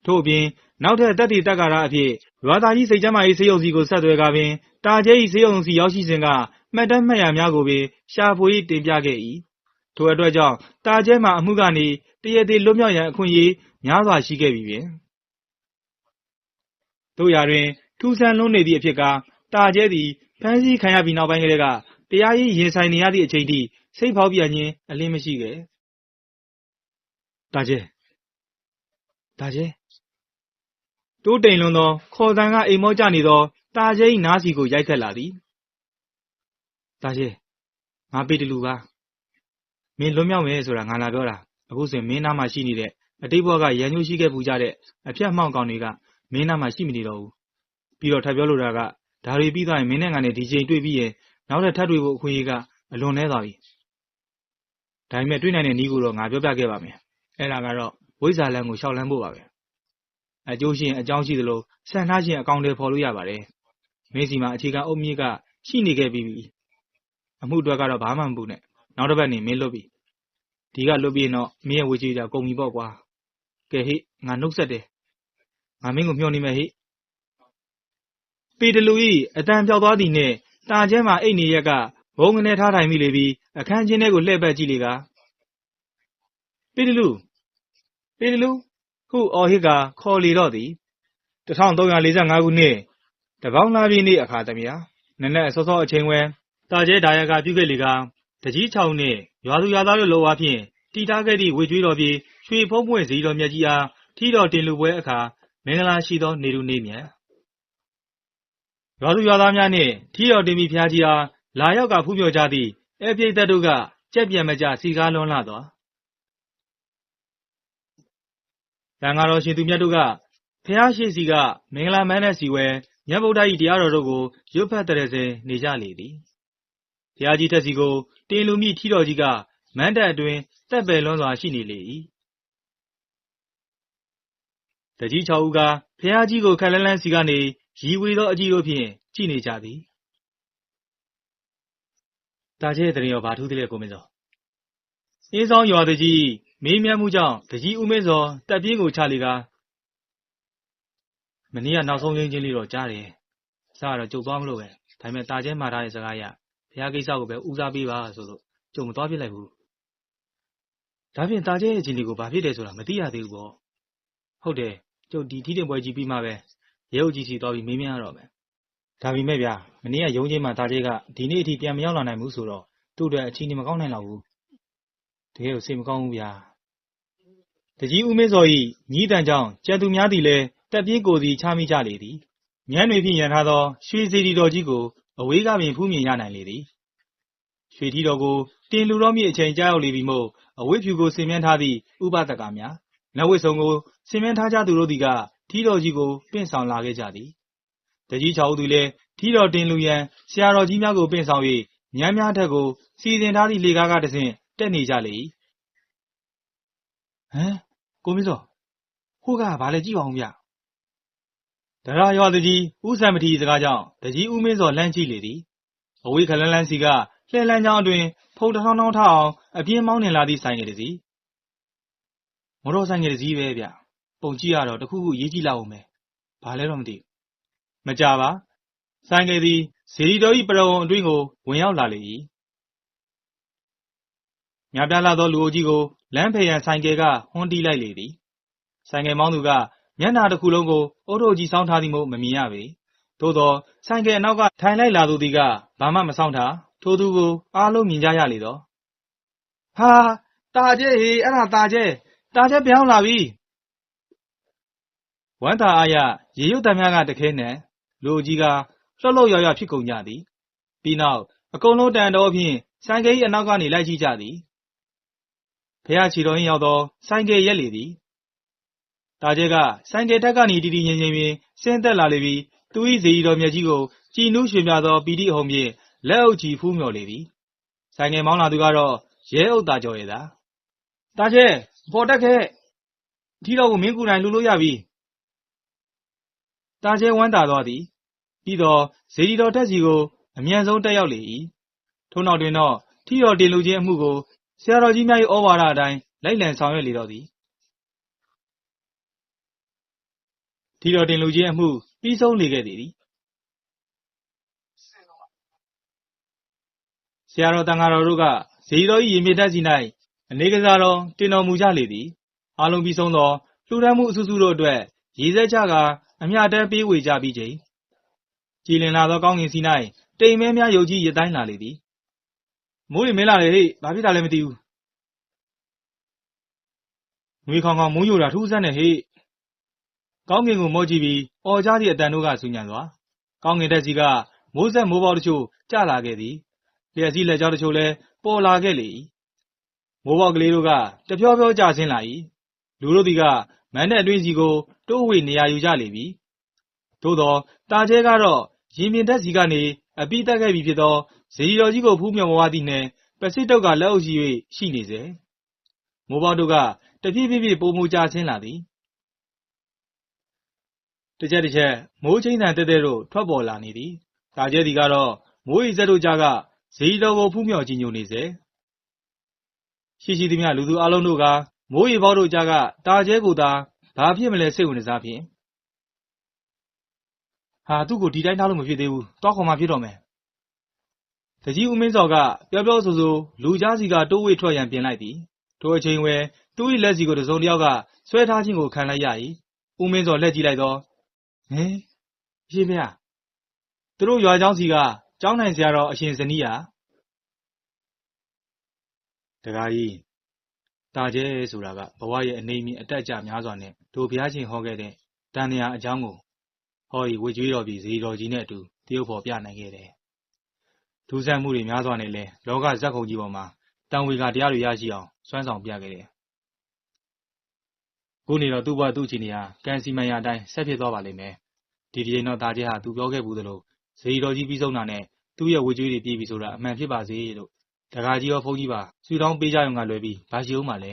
ထို့အပြင်နောက်ထပ်တပ်တွေတပ်ကာရအဖြစ်ရွာသားကြီးစိတ်ကျမ်းမာရေးဆေးရုံစီကိုဆက်သွယ်ကာပင်တာကျဲ၏ဆေးရုံစီရောက်ရှိစဉ်ကမှတ်တမ်းမှတ်ရာများကိုပင်ရှာဖွေတင်ပြခဲ့၏ထိုအတွက်ကြောင့်တာကျဲမှာအမှုကနေတရသေးလွတ်မြောက်ရန်အခွင့်အရေးများစွာရှိခဲ့ပြီပင်တို့ရာတွင်ထူးဆန်းလွန်းနေသည့်အဖြစ်ကတာကျဲသည်ဖမ်းဆီးခံရပြီးနောက်ပိုင်းကတည်းကတရားရေးရင်ဆိုင်နေရသည့်အချိန်ထိစိတ်ဖောက်ပြန်ခြင်းအလင်းမရှိခဲ့တာကျဲတိုးတိမ်လွန်သောခေါ်သံကအိမ်မောကျနေသောတာကျဲ၏နားစီကိုရိုက်ခတ်လာသည်တာကျဲငါပေတလူပါမင်းလွတ်မြောက်မယ်ဆိုတာငါလာပြောတာအခုဆိုရင်မင်းနားမှာရှိနေတဲ့အတိတ်ဘဝကရန်ညှိုးရှိခဲ့ပူကြတဲ့အဖြတ်မှောင်ကောင်တွေကမင်းနားမှာရှိမနေတော့ဘူးပြီးတော့ထပ်ပြောလိုတာကဒါတွေပြီးသွားရင်မင်းနဲ့ငါနဲ့ဒီချိန်တွေ့ပြီးရင်နောက်ထပ်တွေ့ဖို့အခွင့်အရေးကအလွန်နှဲသွားပြီဒါပေမဲ့တွေ့နိုင်တဲ့နည်းကိုတော့ငါပြောပြခဲ့ပါမယ်အဲ့ဒါကတော့ဝိဇ္ဇာလမ်းကိုရှောက်လန်းဖို့ပါပဲအကျိုးရှိရင်အကြောင်းရှိသလိုဆန်ထားခြင်းအကောင့်တွေဖော်လို့ရပါတယ်မင်းစီမှာအခြေခံအုပ်မြစ်ကရှိနေခဲ့ပြီးအမှုအတွက်ကတော့ဘာမှမပူနဲ့နောက်တစ်ပတ်နေမင်းလွတ်ပြီဒီကလွတ်ပြီးရင်တော့မင်းရဲ့ဝေချီကြကုန်ပြီပေါ့ကွာကဲဟေ့ငါနှုတ်ဆက်တယ်ငါမင်းကိုမျှော်နေမယ်ဟေ့ပေတလူ၏အတန်ပြောက်သွားသည်နှင့်တာကျဲမှာအိတ်နေရက်ကဘုံကနေထားထိုင်မိလေပြီးအခန်းချင်းထဲကိုလှည့်ပတ်ကြည့်လေကပေတလူဟုအော်ဟစ်ကခေါ်လေတော့သည်1345ခုနှစ်တပေါင်းလာပြည့်နေ့အခါသမယနနက်စောစောအချိန်ဝဲတာကျဲဒါယကပြုခဲ့လေကတကြီး6နှစ်ရွာသူရွာသားတို့လောအားဖြင့်တီထားခဲ့သည့်ဝေကျွေးတော်ပြေရွှေဖုံးပွင့်စီတော်မြတ်ကြီးအားထီတော်တင်လူပွဲအခါမင်္ဂလာရှိသောနေလူနေမြတ်ရွာသူရွာသားများနှင့်ထီတော်တင်ပြီးဖျားကြီးအားလာရောက်ကဖူးမြော်ကြသည့်အပြိသက်တို့ကကြက်ပြန်မကြစီကားလွန်လာသောတန်ဃာတော်ရှင်သူမြတ်တို့ကဖ ះရှိစီကမင်္ဂလာမန်းနဲ့စီဝဲမြတ်ဗုဒ္ဓ၏တရားတော်တို့ကိုရွတ်ဖတ်တဲ့စဉ်နေကြလေသည်ဘုရားကြီးထက်စီကိုတင်လူမိထီတော်ကြီးကမန်းတက်အတွင်းတက်ပယ်လွန်းစွာရှိနေလေ၏တကြီး6ဦးကဘုရားကြီးကိုခက်လန်းလန်းစီကနေရီဝေသောအကြည့်တို့ဖြင့်ကြည့်နေကြသည်တာကျဲတရင်ရောဘာထူးသေးလဲကိုမင်းစောအင်းဆောင်ရွာတကြီးမေးမြန်းမှုကြောင့်တကြီးဦးမင်းစောတက်ပြင်းကိုချလေကမနေ့ကနောက်ဆုံးရင်းချင်းလေးတော့ကြားတယ်အစားကတော့ကြုတ်သွားမလို့ပဲဒါပေမဲ့တာကျဲမှာထားတဲ့စကားရဘုရားကိစ္စကိုပဲဦးစားပေးပါဆိုလို့ကြုံမသွားပြစ်လိုက်ဘူးဒါဖြင့်တာကျဲရဲ့ချင်းလေးကိုဘာဖြစ်တယ်ဆိုတာမသိရသေးဘူးပေါ့ဟုတ်တယ်ကျုပ်ဒီထီးတင်ပွဲကြီးပြီးမှပဲရဲအုပ်ကြီးစီသွားပြီးမေးမြန်းရတော့မယ်ဒါပေမဲ့ဗျာမနေ့ကရုံးချင်းမှာတာကျဲကဒီနေ့အထိပြန်မရောက်လာနိုင်ဘူးဆိုတော့သူ့အတွက်အချင်းကြီးမကောင်းနိုင်တော့ဘူးတကယ်ကိုစိတ်မကောင်းဘူးဗျာတကြီးဦးမင်းစောဤညီးတန်ကြောင့်ကျန်သူများသည်လည်းတက်ပြင်းကိုစီချမိကြလေသည်မြန်းတွေဖြင့်ရန်ထားသောရွှေစီတီတော်ကြီးကိုအဝေးကပင်ဖူးမြင်ရနိုင်လေသည်ရွှေထီတော်ကိုတင်လူတော်မြင့်အချိန်ကြာရောက်လေပြီမို့အဝိဖြူကိုဆင်မြန်းထားသည့်ဥပဒကများနတ်ဝိဆုံကိုဆင်မြန်းထားကြသူတို့သည်ကထီတော်ကြီးကိုပင့်ဆောင်လာခဲ့ကြသည်တကြီး6ဦးသည်လည်းထီတော်တင်လူရန်ဆရာတော်ကြီးများကိုပင့်ဆောင်၍မြန်းများထက်ကိုစီစဉ်ထားသည့်လေကားကတဆင့်တက်နေကြလေ၏ဟမ်ကိုမင်းစောဟိုကဘာလဲကြည့်ပါဦးဗျဒရာရွာတကြီးဦးစံမထီစကားကြောင့်တကြီးဦးမင်းစောလှမ်းကြည့်လေသည်အဝေးခလန်းလန်းစီကလှဲလန်းချောင်းအတွင်ဖုန်ထောင်းထောင်းထအောင်အပြင်းမောင်းနေလာသည့်ဆိုင်ငယ်တစီမော်တော်ဆိုင်ငယ်တစီပဲဗျပုံကြည့်ရတော့တခုခုရေးကြည့်လောက်အောင်ပဲဘာလဲတော့မသိမကြပါဆိုင်ငယ်သည်ဇေဒီတော်၏ပရဝုံအတွင်းကိုဝင်ရောက်လာလေ၏ညာပြလာသောလူအုပ်ကြီးကိုလမ်းဖေရန်ဆိုင်ကယ်ကဟွန်းတီးလိုက်လေသည်ဆိုင်ကယ်မောင်းသူကမျက်နှာတစ်ခုလုံးကိုအုတ်ထုတ်ကြီးစောင်းထားသည်မို့မမြင်ရပေသို့သောဆိုင်ကယ်အနောက်ကထိုင်လိုက်လာသူသည်ကဘာမှမစောင်းထားထိုသူကိုအားလုံးမြင်ကြရလေတော့ဟာတာကျဲဟေအဲ့ဒါတာကျဲပြောင်းလာပြီဝမ်းသာအားရရေရုပ်တံများကတခဲနဲ့လူအုပ်ကြီးကလှုပ်လှုပ်ရွရွဖြစ်ကုန်ကြသည်ပြီးနောက်အကုန်လုံးတန်တော်ဖြင့်ဆိုင်ကယ်၏အနောက်ကနေလိုက်ကြည့်ကြသည်ဖះချီတော်ရင်ရောက်သောဆိုင်ကယ်ရက်လေသည်တာကျဲကဆိုင်ကယ်တက်ကနေတီတီငြိမ်ငြိမ်ပင်ဆင်းသက်လာလေပြီးသူ၏ဇေယီတော်မြတ်ကြီးကိုကြည်နူးရွှင်ပြသောပီတိအဟုန်ဖြင့်လက်အုပ်ချီဖူးမြော်လေသည်ဆိုင်ကယ်မောင်းလာသူကတော့ရဲအုပ်သားကျော်ရဲ့သာတာကျဲအပေါ်တက်ခဲ့ထီတော်ကိုမင်းကူနိုင်လှူလို့ရပြီတာကျဲဝမ်းသာသွားသည်ပြီးတော့ဇေဒီတော်တက်စီကိုအမြန်ဆုံးတက်ရောက်လေ၏ထို့နောက်တွင်တော့ထီတော်တင်လူချင်းအမှုကိုဆရာတော်ကြီးများ၏ဩဝါဒအတိုင်းလိုက်လံဆောင်ရွက်လေတော့သည်ထီတော်တင်လူချင်းအမှုပြီးဆုံးလေခဲ့သည်ဆရာတော်တန်ဃာတော်တို့ကဇေဒီတော်၏ရင်မြစ်တက်စီ၌အနေကစားတော်တင်တော်မူကြလေသည်အားလုံးပြီးဆုံးသောလှူဒန်းမှုအစုစုတို့အတွက်ရေစက်ချကအမျှတဲပေးဝေကြပြီးချိန်ကြည်လင်လာသောကောင်းကင်စီ၌တိမ်မဲများယုတ်ကြီးရတိုင်းလာလေသည်မိုးတွေမင်းလာလေဟေ့ဘာဖြစ်တာလဲမသိဘူးငွေခေါင်ခေါင်မိုးညိုတာထူးဆန်းနေဟေ့ကောင်းကင်ကိုမော့ကြည့်ပြီးအော်ကြသည့်အတန်တို့ကဆူညံစွာကောင်းကင်တက်စီကမိုးဆက်မိုးပေါတချို့ကျလာခဲ့သည်လျှက်စီးလက်ကြောတချို့လည်းပေါ်လာခဲ့လေ၏မိုးပေါကလေးတို့ကတဖြောဖြောကျဆင်းလာ၏လူတို့သည်ကမန်းတဲ့အတွင်းစီကိုတိုးဝေနေရာယူကြလေပြီသို့သောတာကျဲကတော့ရင်မြင့်တက်စီကနေအပိတက်ခဲ့ပြီဖြစ်သောဇေဒီတော်ကြီးကိုဖူးမြော်မဝသည်နှင့်ပစိတုတ်ကလက်အုပ်ရှိ၍ရှိနေစေမိုးပေါတို့ကတဖြည်းဖြည်းပိုမိုကျဆင်းလာသည်တစ်ချက်မိုးချင်းတန်တဲတဲတို့ထွက်ပေါ်လာနေသည်တာကျဲသည်ကတော့မိုးရီစက်တို့ကြားကဇေဒီတော်ကိုဖူးမြော်ကြည်ညိုနေစေရှိသည်များလူသူအလုံးတို့ကမိုးရီပေါတို့ကြားကတာကျဲကိုသာဘာဖြစ်မလဲစိတ်ဝင်စားဖြင့်ဟာသူ့ကိုဒီတိုင်းထားလို့မဖြစ်သေးဘူးတောက်ခေါ်မှဖြစ်တော့မယ်တကြီးဦးမင်းစော်ကပြောပြောဆိုဆိုလူကြားစီကတိုးဝေထွက်ရန်ပြင်လိုက်သည်ထိုအချိန်ဝဲသူ့၏လက်စီကိုတစုံတစ်ယောက်ကဆွဲထားခြင်းကိုခံလိုက်ရ၏ဦးမင်းစော်လက်ကြည့်လိုက်တော့ဟင်အရှင်ဖေသူတို့ရွာเจ้าစီကเจ้าနိုင်ဆရာတော်အရှင်ဇနီးဟာတကားကြီးတာကျဲဆိုတာကဘဝရဲ့အနေမြင့်အတက်အကျများစွာနဲ့တို့ဘုရားရှင်ဟောခဲ့တဲ့တန်တရားအကြောင်းကိုဟောဒီဝေကျွေးတော်ပြည်ဇေတော်ကြီးနဲ့အတူတရုပ်ဖော်ပြနိုင်ခဲ့တယ်ထူးဆန်းမှုတွေများစွာနဲ့လဲလောကဇက်ခုံကြီးပေါ်မှာတန်ဝေကတရားတွေရရှိအောင်စွမ်းဆောင်ပြခဲ့တယ် ခုနေတော့သူ့ဘဝသူ့အခြေအနေဟာကံစီမံရာအတိုင်းဆက်ဖြစ်သွားပါလိမ့်မယ်ဒီတစ်ချိန်တော့သားကျဲဟာသူပြောခဲ့ဘူးသလိုဇေယီတော်ကြီးပြီးဆုံးတာနဲ့သူ့ရဲ့ဝေကျွေးတွေပြေးပြီဆိုတာအမှန်ဖြစ်ပါစေလို့တကားကြီးရောဖုန်းကြီးပါဆွေတောင်းပေးကြရုံကလွယ်ပြီးဘာရှိအောင်မလဲ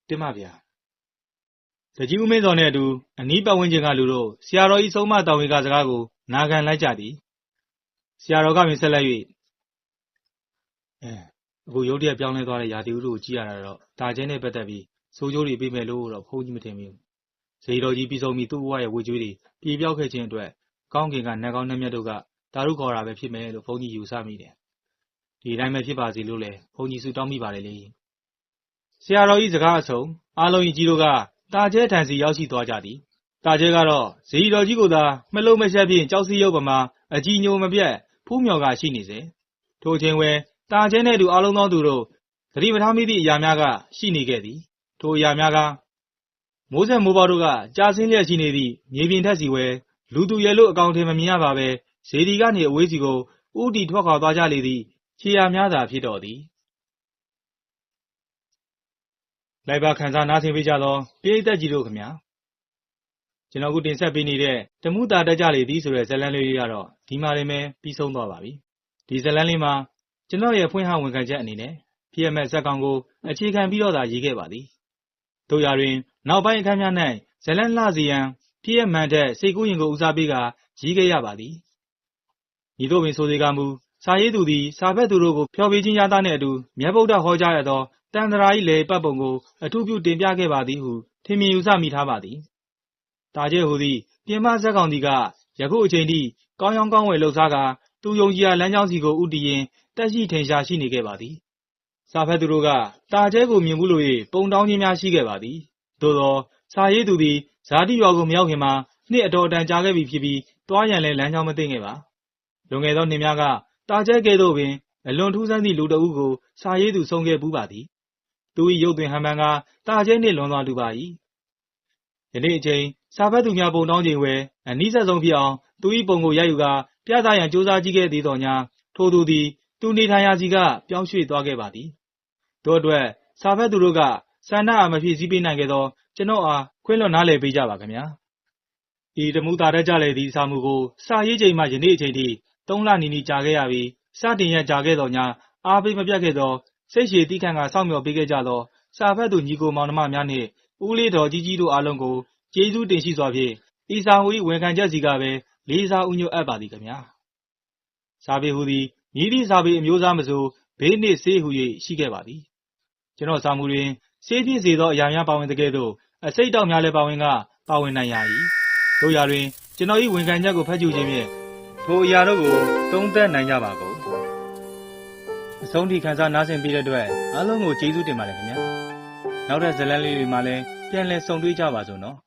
တင်ပါဗျာတကြီးဦးမင်းစော်နဲ့အတူအနီးပတ်ဝန်းကျင်ကလူတို့ဆရာတော်ကြီးဆုံးမတော်ဝင်ကစကားကိုနာခံလိုက်ကြသည်ဆရာတော်ကပင်ဆက်လက်၍အခုရုတ်တရက်ပြောင်းလဲသွားတဲ့ရာသီဥတုကိုကြည့်ရတာတော့ဒါကျဲနဲ့ပတ်သက်ပြီးစိုးကျိုးတွေပြေးမယ်လို့တော့ဖုန်းကြီးမထင်ဘူးဇေယီတော်ကြီးပြီးဆုံးပြီးသူ့ဘဝရဲ့ဝေကျွေးတွေပြေပြောက်ခဲ့ခြင်းအတွက်ကောင်းကင်ကနတ်ကောင်းနတ်မြတ်တို့ကတာရုခေါ်တာပဲဖြစ်မယ်လို့ဘုန်းကြီးယူဆမိတယ်ဒီအတိုင်းပဲဖြစ်ပါစေလို့လည်းဘုန်းကြီးဆုတောင်းမိပါတယ်လေဆရာတော်ကြီးစကားအဆုံးအားလုံးကြီးတို့ကတာကျဲထံစီရောက်ရှိသွားကြသည်တာကျဲကတော့ဇေယီတော်ကြီးကိုသာမလုံးမရှက်ဖြင့်ကြောက်စီရုပ်ပမာအကြီးညိုမပြတ်ဖူးမြော်ကရှိနေစေထိုအချိန်ဝဲတာကျဲနဲ့တူအားလုံးသောသူတို့သတိပဋ္ဌာန်မိသည့်အရာများကရှိနေခဲ့သည်ထိုအရာများကမိုးဆက်မိုးပေါတို့ကကြာဆင်းလျက်ရှိနေသည့်မြေပြင်ထက်စီဝဲလူသူရဲလို့အကောင်ထင်မမြင်ရပါပဲဇေဒီကနေအဝေးစီကိုဥတီထွက်ခွာသွားကြလေသည့်ခြေရာများသာဖြစ်တော်သည်လိုက်ပါခန်းစားနားဆင်ပေးကြသောပရိသတ်ကြီးတို့ခင်ဗျာကျွန်တော်အခုတင်ဆက်ပေးနေတဲ့တမှုတာတက်ကြလေသည်ဆိုတဲ့ဇာတ်လမ်းလေးကတော့ဒီမှာလည်းပဲပြီးဆုံးသွားပါပြီဒီဇာတ်လမ်းလေးမှာကျွန်တော်ရဲ့ဖွင့်ဟဝန်ခံချက်အနေနဲ့ဖြစ်ရမဲ့ဇက်ကောင်ကိုအခြေခံပြီးတော့သာရေးခဲ့ပါသည်တို့ရာတွင်နောက်ပိုင်းအခန်းများ၌ဇလန်းလှစီရန်ဖြစ်ရမှန်တဲ့စိတ်ကူးရင်ကိုဦးစားပေးကရေးခဲ့ရပါသည်ဤသို့ပင်ဆိုစေကမူစာရေးသူသည်စာဖက်သူတို့ကိုဖျော်ဖြေခြင်းရသားနှင့်အတူမြတ်ဗုဒ္ဓဟောကြားရသောတန်တရာ၏လေပတ်ပုံကိုအထူးပြုတင်ပြခဲ့ပါသည်ဟုထင်မြင်ယူဆမိထားပါသည်တာကျဲဟူသည်ပြင်မဇက်ကောင်သည်ကယခုအချိန်ထိကောင်းရောင်းကောင်းဝယ်လှုပ်ရှားကာသူယုံကြည်ရာလမ်းကြောင်းစီကိုဥတီရင်တက်ရှိထင်ရှားရှိနေခဲ့ပါသည်စာဖက်သူတို့ကတာကျဲကိုမြင်ဘူးလို့၍ပုံတောင်းခြင်းများရှိခဲ့ပါသည်သို့သောစာရေးသူသည်ဇာတိရွာကိုမရောက်ခင်မှာနှစ်အတော်အတန်ကြာခဲ့ပြီဖြစ်ပြီးတွားရန်လည်းလမ်းကြောင်းမသိခဲ့ပါလွန်ခဲ့သောနှစ်များကတာကျဲကဲ့သို့ပင်အလွန်ထူးဆန်းသည့်လူတဦးကိုစာရေးသူဆုံးခဲ့ပူးပါသည်သူ၏ရုပ်သွင်းဟန်မှန်ကတာကျဲနှင့်လွန်သွားတူပါ၏ယနေ့အချိန်စာဖက်သူများပုံတောင်းချိန်ဝဲအနည်းဆက်ဆုံးဖြစ်အောင်သူ၏ပုံကိုရိုက်ယူကာပြသရန်စူးစမ်းကြည့်ခဲ့သေးတော်ညာထိုသူသည်သူနေထိုင်ရာစီကပြောင်းရွှေ့သွားခဲ့ပါသည်တို့အတွက်စာဖက်သူတို့ကဆန္ဒအားမဖြည့်ဆည်းပေးနိုင်ခဲ့သောကျွန်တော်အားခွင့်လွှတ်နားလည်ပေးကြပါခင်ဗျာဤတမှုတာတက်ကြလေသည့်စာမှုကိုစာရေးချိန်မှယနေ့အချိန်ထိ3 လနီးနီးကြာခဲ့ရပြီးစတင်ရကြာခဲ့တော်ညာအားပေးမပြတ်ခဲ့သောစိတ်ရှည်တိခန့်ကစောင့်မျှော်ပေးခဲ့ကြသောစာဖက်သူညီကိုမောင်နှမများနှင့်ဦးလေးတော်ကြီးကြီးတို့အားလုံးကိုကျေးဇူးတင်ရှိစွာဖြင့်ဤစာမှု၏ဝန်ခံချက်စီကပဲလေးစားဥညွတ်အပ်ပါသည်ခင်ဗျာစာပေဟူသည်မြည်သည့်စာပေအမျိုးအစားမဆိုဘေးနှင့်ဆေးဟူ၍ရှိခဲ့ပါသည်ကျွန်တော်စာမှုတွင်ဆေးပြည့်စေသောအရာများပါဝင်တဲ့ကဲ့သို့အစိတ်တောက်များလည်းပါဝင်နိုင်ရ၏တို့ရာတွင်ကျွန်တော်၏ဝန်ခံချက်ကိုဖတ်ကြည့်ခြင်းဖြင့်ထိုအရာတို့ကိုသုံးသပ်နိုင်ကြပါကုန်အဆုံးထိခန်းစားနားဆင်ပေးတဲ့အတွက်အားလုံးကိုကျေးဇူးတင်ပါတယ်ခင်ဗျာနောက်ထပ်ဇာတ်လမ်းလေးတွေမှာလည်းပြန်လည်ဆုံတွေ့ကြပါစို့နော်